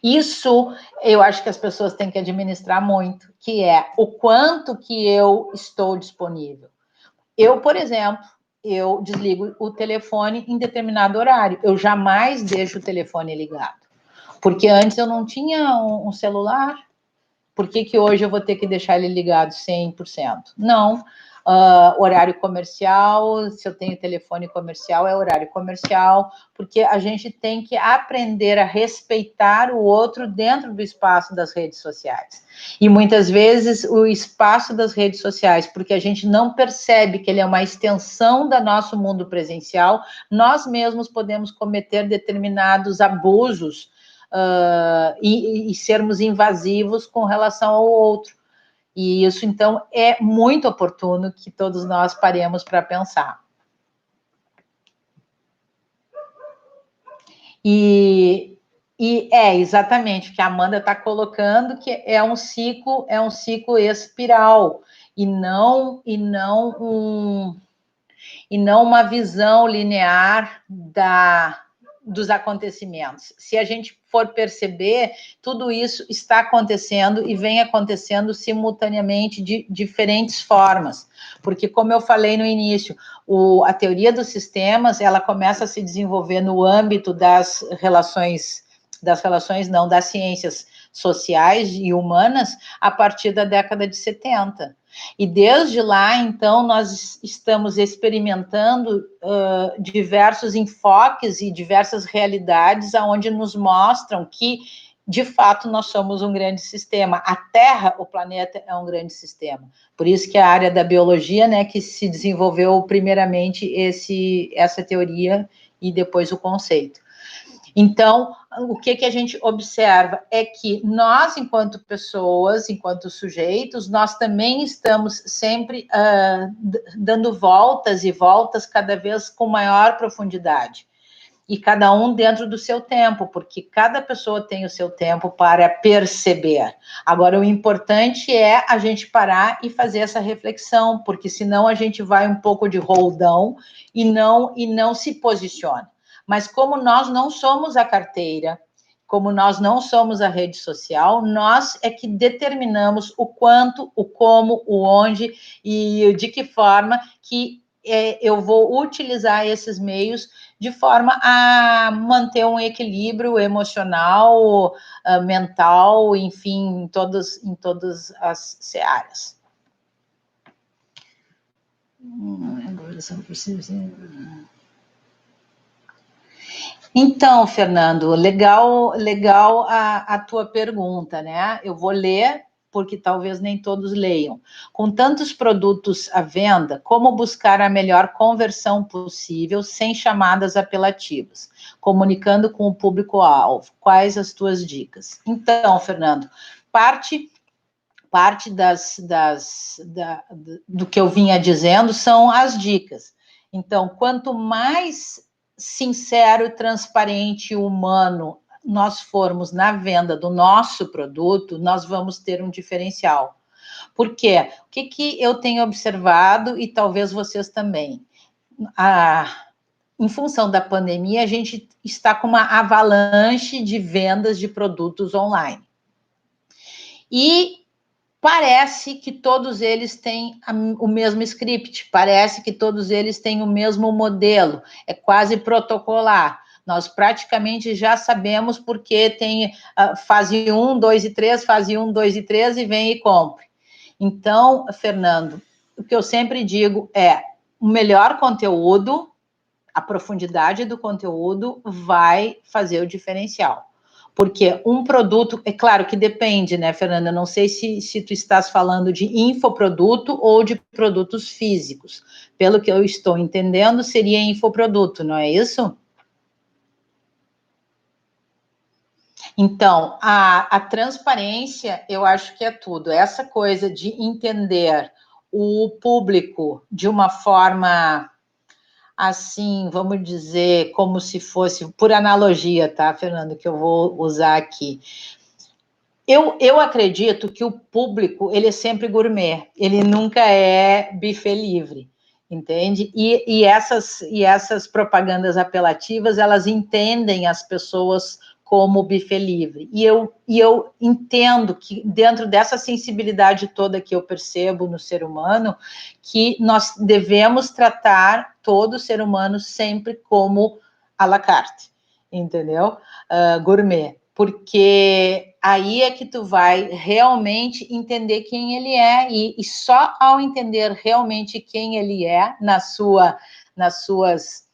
isso eu acho que as pessoas têm que administrar muito, que é o quanto que eu estou disponível. Eu, por exemplo, eu desligo o telefone em determinado horário. Eu jamais deixo o telefone ligado. Porque antes eu não tinha um celular. Por que hoje eu vou ter que deixar ele ligado 100%? Não. Horário comercial, se eu tenho telefone comercial, é horário comercial, porque a gente tem que aprender a respeitar o outro dentro do espaço das redes sociais. E muitas vezes o espaço das redes sociais, porque a gente não percebe que ele é uma extensão do nosso mundo presencial, nós mesmos podemos cometer determinados abusos e sermos invasivos com relação ao outro. E isso, então, é muito oportuno que todos nós paremos para pensar. E exatamente o que a Amanda está colocando, que é um ciclo espiral, e não uma visão linear dos acontecimentos. Se a gente for perceber, tudo isso está acontecendo e vem acontecendo simultaneamente de diferentes formas, porque como eu falei no início, a teoria dos sistemas, ela começa a se desenvolver no âmbito das ciências sociais e humanas a partir da década de 70. E desde lá, então, nós estamos experimentando diversos enfoques e diversas realidades onde nos mostram que, de fato, nós somos um grande sistema. A Terra, o planeta, é um grande sistema. Por isso que a área da biologia, né, que se desenvolveu primeiramente essa teoria e depois o conceito. Então, o que a gente observa é que nós, enquanto pessoas, enquanto sujeitos, nós também estamos sempre dando voltas e voltas cada vez com maior profundidade. E cada um dentro do seu tempo, porque cada pessoa tem o seu tempo para perceber. Agora, o importante é a gente parar e fazer essa reflexão, porque senão a gente vai um pouco de roldão e não se posiciona. Mas como nós não somos a carteira como nós não somos a rede social, nós é que determinamos o quanto, o como, o onde e de que forma que eu vou utilizar esses meios de forma a manter um equilíbrio emocional, mental, enfim, em todas as searas. Então, Fernando, legal a tua pergunta, né? Eu vou ler, porque talvez nem todos leiam. Com tantos produtos à venda, como buscar a melhor conversão possível sem chamadas apelativas, comunicando com o público-alvo? Quais as tuas dicas? Então, Fernando, parte do que eu vinha dizendo são as dicas. Então, quanto mais sincero, transparente e humano nós formos na venda do nosso produto, nós vamos ter um diferencial. Por quê? O que eu tenho observado, e talvez vocês também, em função da pandemia, a gente está com uma avalanche de vendas de produtos online. E parece que todos eles têm o mesmo script, parece que todos eles têm o mesmo modelo, é quase protocolar. Nós praticamente já sabemos porque tem fase 1, 2 e 3, fase 1, 2 e 3 e vem e compre. Então, Fernando, o que eu sempre digo é o melhor conteúdo, a profundidade do conteúdo vai fazer o diferencial. Porque um produto, é claro que depende, né, Fernanda? Não sei se tu estás falando de infoproduto ou de produtos físicos. Pelo que eu estou entendendo, seria infoproduto, não é isso? Então, a transparência, eu acho que é tudo. Essa coisa de entender o público de uma forma assim, vamos dizer, como se fosse, por analogia, tá, Fernando, que eu vou usar aqui. Eu acredito que o público, ele é sempre gourmet, ele nunca é buffet livre, entende? E essas propagandas apelativas, elas entendem as pessoas como buffet livre. E eu entendo que dentro dessa sensibilidade toda que eu percebo no ser humano, que nós devemos tratar todo ser humano sempre como à la carte, entendeu? Gourmet. Porque aí é que tu vai realmente entender quem ele é, e só ao entender realmente quem ele é, nas suas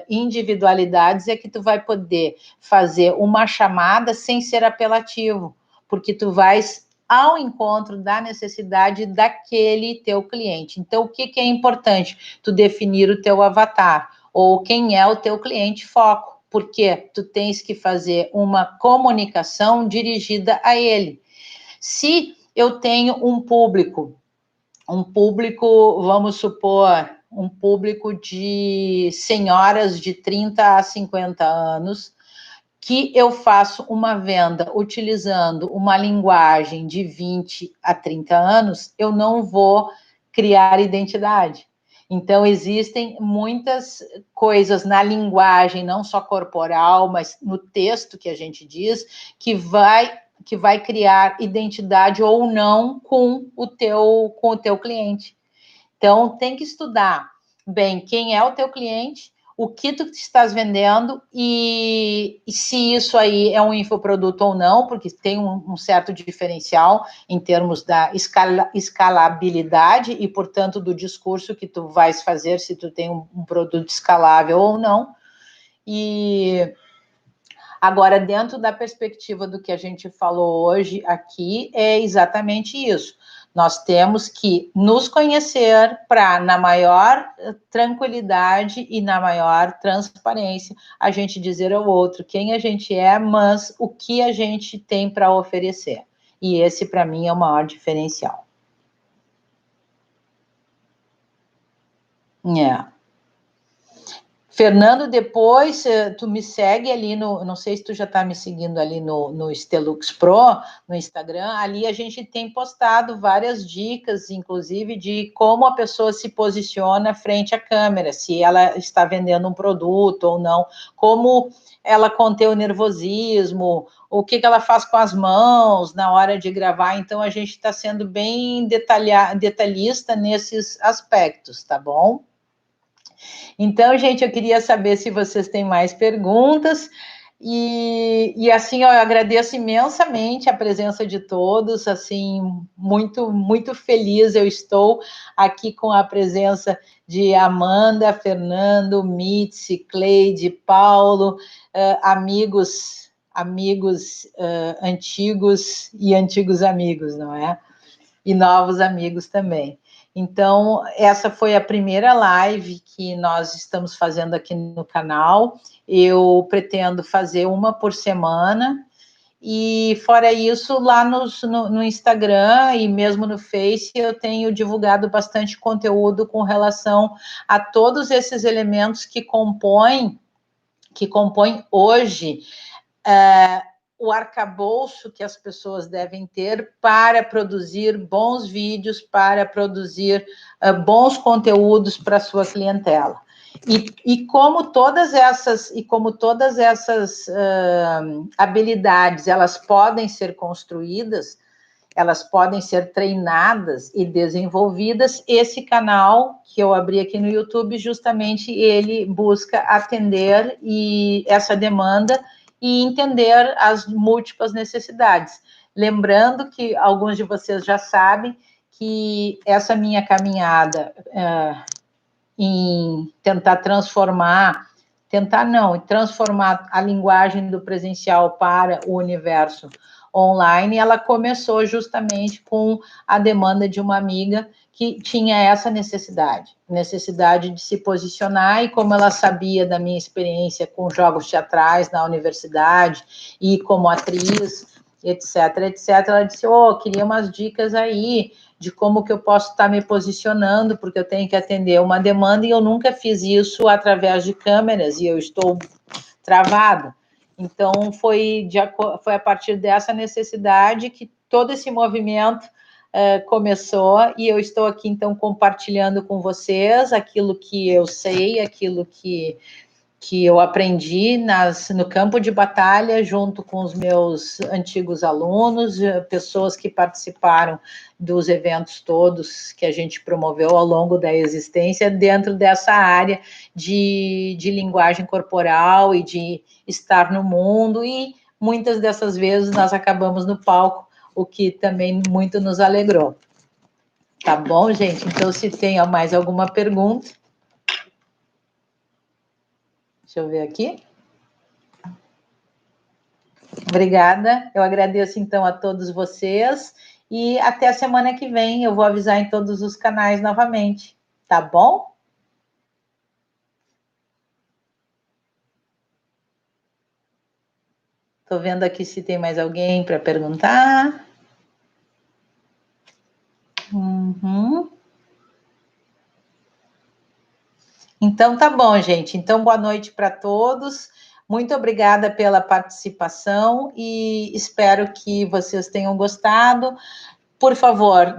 individualidades, é que tu vai poder fazer uma chamada sem ser apelativo, porque tu vais ao encontro da necessidade daquele teu cliente. Então, o que é importante? Tu definir o teu avatar, ou quem é o teu cliente foco, porque tu tens que fazer uma comunicação dirigida a ele. Se eu tenho um público, vamos supor, um público de senhoras de 30 a 50 anos, que eu faço uma venda utilizando uma linguagem de 20 a 30 anos, eu não vou criar identidade. Então, existem muitas coisas na linguagem, não só corporal, mas no texto que a gente diz, que vai criar identidade ou não com o teu cliente. Então, tem que estudar bem quem é o teu cliente, o que tu estás vendendo e se isso aí é um infoproduto ou não, porque tem um certo diferencial em termos da escalabilidade e, portanto, do discurso que tu vais fazer, se tu tem um produto escalável ou não. E agora, dentro da perspectiva do que a gente falou hoje aqui, é exatamente isso. Nós temos que nos conhecer para, na maior tranquilidade e na maior transparência, a gente dizer ao outro quem a gente é, mas o que a gente tem para oferecer. E esse, para mim, é o maior diferencial. Fernando, depois tu me segue ali não sei se tu já está me seguindo ali no Stelux Pro, no Instagram, ali a gente tem postado várias dicas, inclusive de como a pessoa se posiciona frente à câmera, se ela está vendendo um produto ou não, como ela contém o nervosismo, o que ela faz com as mãos na hora de gravar, então a gente está sendo bem detalhista nesses aspectos, tá bom? Então, gente, eu queria saber se vocês têm mais perguntas. E assim, eu agradeço imensamente a presença de todos, assim, muito, muito feliz eu estou aqui com a presença de Amanda, Fernando, Mitzi, Cleide, Paulo, amigos antigos e antigos amigos, não é? E novos amigos também. Então, essa foi a primeira live que nós estamos fazendo aqui no canal. Eu pretendo fazer uma por semana. E, fora isso, lá no Instagram e mesmo no Face, eu tenho divulgado bastante conteúdo com relação a todos esses elementos que compõem hoje o arcabouço que as pessoas devem ter para produzir bons vídeos, para produzir bons conteúdos para a sua clientela. E como todas essas habilidades elas podem ser construídas, elas podem ser treinadas e desenvolvidas, esse canal que eu abri aqui no YouTube, justamente ele busca atender essa demanda e entender as múltiplas necessidades. Lembrando que alguns de vocês já sabem que essa minha caminhada em transformar a linguagem do presencial para o universo online, ela começou justamente com a demanda de uma amiga que tinha essa necessidade de se posicionar, e como ela sabia da minha experiência com jogos teatrais na universidade e como atriz, etc, ela disse, queria umas dicas aí de como que eu posso estar me posicionando, porque eu tenho que atender uma demanda e eu nunca fiz isso através de câmeras e eu estou travada. Então, foi a partir dessa necessidade que todo esse movimento começou, e eu estou aqui, então, compartilhando com vocês aquilo que eu sei, aquilo que eu aprendi no campo de batalha, junto com os meus antigos alunos, pessoas que participaram dos eventos todos que a gente promoveu ao longo da existência, dentro dessa área de linguagem corporal e de estar no mundo, e muitas dessas vezes nós acabamos no palco, o que também muito nos alegrou. Tá bom, gente? Então, se tem mais alguma pergunta... Deixa eu ver aqui. Obrigada. Eu agradeço, então, a todos vocês. E até a semana que vem. Eu vou avisar em todos os canais novamente. Tá bom? Estou vendo aqui se tem mais alguém para perguntar. Então, tá bom, gente. Então, boa noite para todos. Muito obrigada pela participação e espero que vocês tenham gostado. Por favor,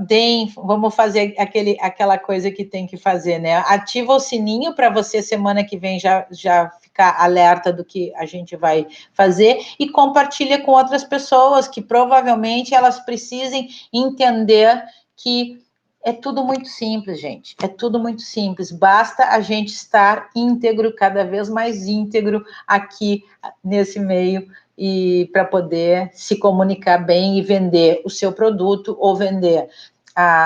vamos fazer aquela coisa que tem que fazer, né? Ativa o sininho para você, semana que vem, já ficar alerta do que a gente vai fazer, e compartilha com outras pessoas que provavelmente elas precisem entender que é tudo muito simples, gente. É tudo muito simples. Basta a gente estar íntegro, cada vez mais íntegro aqui nesse meio, e para poder se comunicar bem e vender o seu produto, ou vender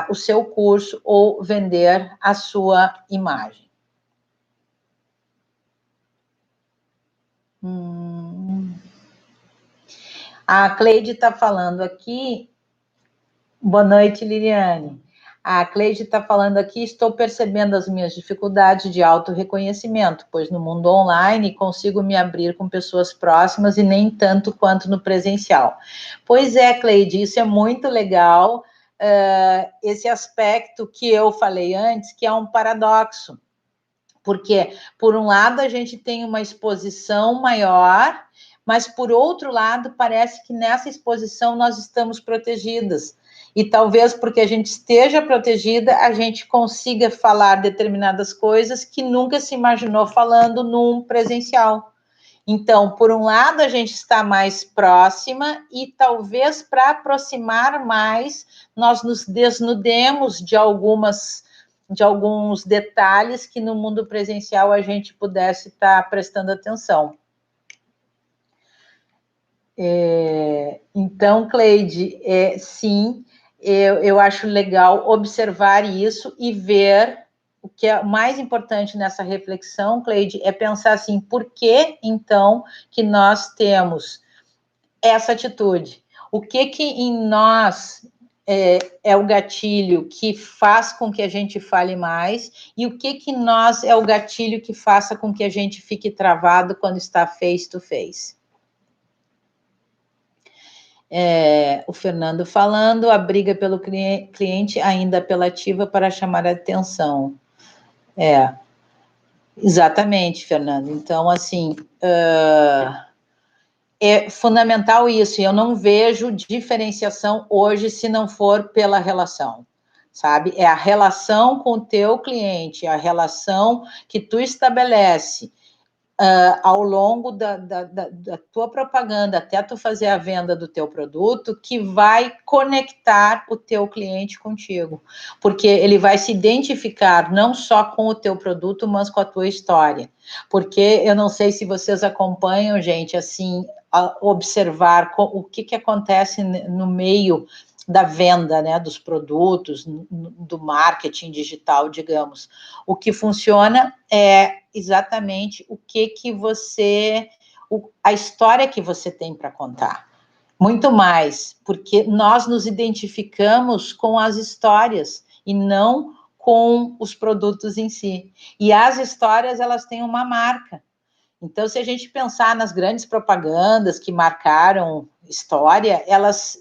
o seu curso, ou vender a sua imagem. A Cleide está falando aqui. Boa noite, Liliane. A Cleide está falando aqui, estou percebendo as minhas dificuldades de autorreconhecimento, pois no mundo online consigo me abrir com pessoas próximas e nem tanto quanto no presencial. Pois é, Cleide, isso é muito legal, esse aspecto que eu falei antes, que é um paradoxo, Porque, por um lado, a gente tem uma exposição maior, mas, por outro lado, parece que nessa exposição nós estamos protegidas. E talvez porque a gente esteja protegida, a gente consiga falar determinadas coisas que nunca se imaginou falando num presencial. Então, por um lado, a gente está mais próxima e talvez para aproximar mais, nós nos desnudemos de alguns detalhes que no mundo presencial a gente pudesse estar prestando atenção. Então, Cleide, sim, eu acho legal observar isso e ver o que é mais importante nessa reflexão, Cleide, é pensar assim, por que, então, que nós temos essa atitude? O que em nós é o gatilho que faz com que a gente fale mais e o que em nós é o gatilho que faça com que a gente fique travado quando está face to face? O Fernando falando, a briga pelo cliente ainda apelativa para chamar a atenção. Exatamente, Fernando. Então, assim, é fundamental isso, e eu não vejo diferenciação hoje se não for pela relação, sabe? É a relação com o teu cliente, a relação que tu estabelece ao longo da tua propaganda, até tu fazer a venda do teu produto, que vai conectar o teu cliente contigo, porque ele vai se identificar não só com o teu produto, mas com a tua história, porque eu não sei se vocês acompanham, gente, assim, observar o que acontece no meio da venda, né, dos produtos, do marketing digital, digamos. O que funciona é exatamente o que você, a história que você tem para contar. Muito mais, porque nós nos identificamos com as histórias e não com os produtos em si. E as histórias, elas têm uma marca. Então, se a gente pensar nas grandes propagandas que marcaram história, elas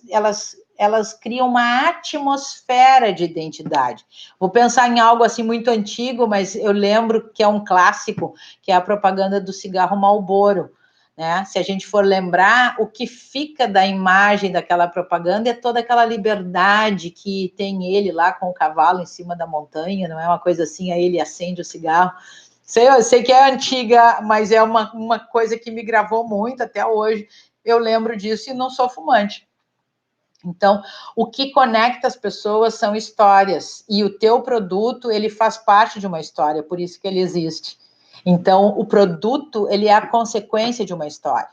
criam uma atmosfera de identidade. Vou pensar em algo assim muito antigo, mas eu lembro que é um clássico, que é a propaganda do cigarro Marlboro, né? Se a gente for lembrar, o que fica da imagem daquela propaganda é toda aquela liberdade que tem ele lá com o cavalo em cima da montanha, não é uma coisa assim, aí ele acende o cigarro. Eu sei que é antiga, mas é uma coisa que me gravou muito até hoje. Eu lembro disso e não sou fumante. Então, o que conecta as pessoas são histórias. E o teu produto, ele faz parte de uma história, por isso que ele existe. Então, o produto, ele é a consequência de uma história.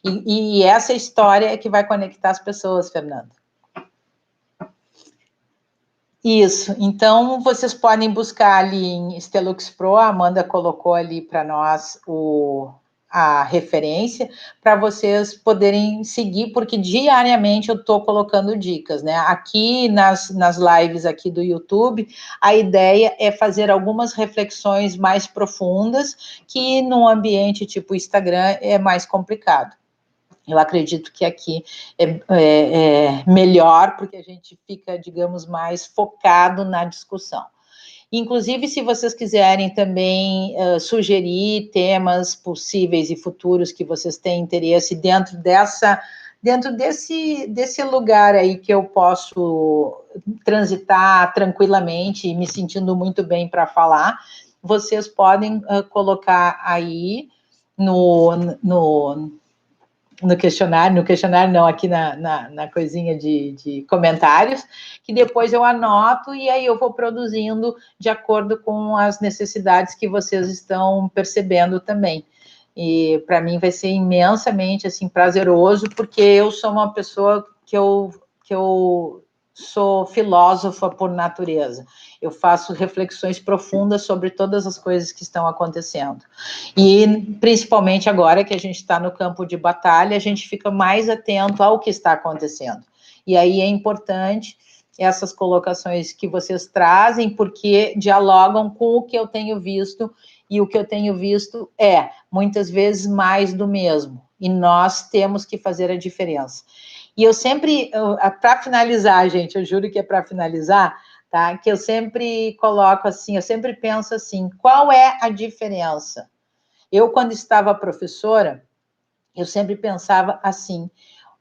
E essa história é que vai conectar as pessoas, Fernando. Isso, então vocês podem buscar ali em Stelux Pro, a Amanda colocou ali para nós a referência, para vocês poderem seguir, porque diariamente eu estou colocando dicas, né? Aqui nas lives aqui do YouTube, a ideia é fazer algumas reflexões mais profundas, que num ambiente tipo Instagram é mais complicado. Eu acredito que aqui é melhor, porque a gente fica, digamos, mais focado na discussão. Inclusive, se vocês quiserem também sugerir temas possíveis e futuros que vocês têm interesse dentro desse lugar aí que eu posso transitar tranquilamente e me sentindo muito bem para falar, vocês podem colocar aí no questionário não, aqui na coisinha de comentários, que depois eu anoto e aí eu vou produzindo de acordo com as necessidades que vocês estão percebendo também. E para mim vai ser imensamente assim prazeroso, porque eu sou uma pessoa que eu sou filósofa por natureza. Eu faço reflexões profundas sobre todas as coisas que estão acontecendo. E principalmente agora que a gente está no campo de batalha, a gente fica mais atento ao que está acontecendo. E aí é importante essas colocações que vocês trazem, porque dialogam com o que eu tenho visto, e o que eu tenho visto é, muitas vezes, mais do mesmo. E nós temos que fazer a diferença. E eu sempre, para finalizar, gente, eu juro que é para finalizar, tá? Que eu sempre coloco assim, eu sempre penso assim, qual é a diferença? Eu, quando estava professora, eu sempre pensava assim,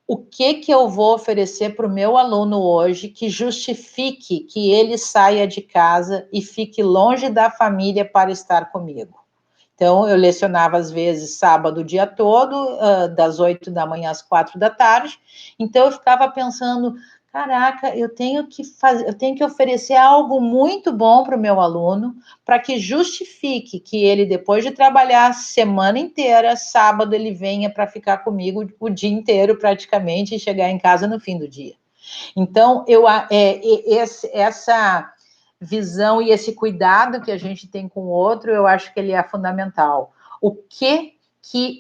o que eu vou oferecer para o meu aluno hoje que justifique que ele saia de casa e fique longe da família para estar comigo? Então, eu lecionava, às vezes, sábado o dia todo, das 8 da manhã às 4 da tarde. Então, eu ficava pensando, caraca, eu tenho que oferecer algo muito bom para o meu aluno, para que justifique que ele, depois de trabalhar a semana inteira, sábado ele venha para ficar comigo o dia inteiro, praticamente, e chegar em casa no fim do dia. Então, essa visão e esse cuidado que a gente tem com o outro, eu acho que ele é fundamental. O que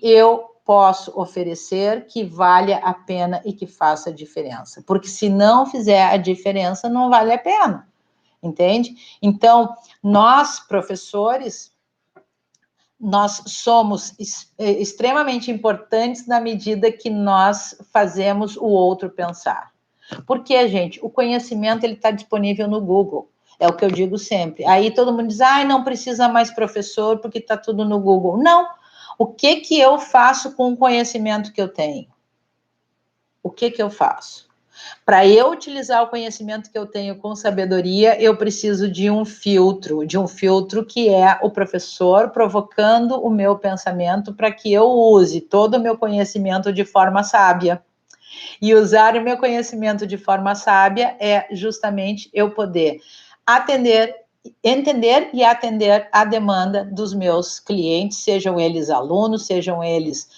eu posso oferecer que valha a pena e que faça a diferença? Porque se não fizer a diferença, não vale a pena, entende? Então, nós, professores, nós somos extremamente importantes na medida que nós fazemos o outro pensar. Porque, gente, o conhecimento ele está disponível no Google. É o que eu digo sempre. Aí todo mundo diz, não precisa mais professor porque está tudo no Google. Não. O que eu faço com o conhecimento que eu tenho? O que eu faço? Para eu utilizar o conhecimento que eu tenho com sabedoria, eu preciso de um filtro que é o professor provocando o meu pensamento para que eu use todo o meu conhecimento de forma sábia. E usar o meu conhecimento de forma sábia é justamente eu poder entender e atender a demanda dos meus clientes, sejam eles alunos, sejam eles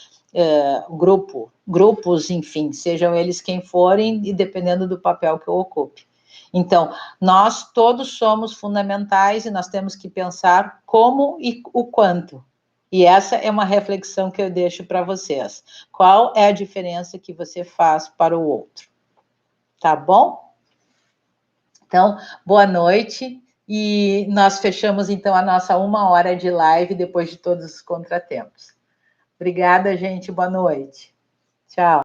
grupos, enfim, sejam eles quem forem, e dependendo do papel que eu ocupe. Então, nós todos somos fundamentais e nós temos que pensar como e o quanto. E essa é uma reflexão que eu deixo para vocês. Qual é a diferença que você faz para o outro? Tá bom? Então, boa noite. E nós fechamos, então, a nossa 1 hora de live depois de todos os contratempos. Obrigada, gente. Boa noite. Tchau.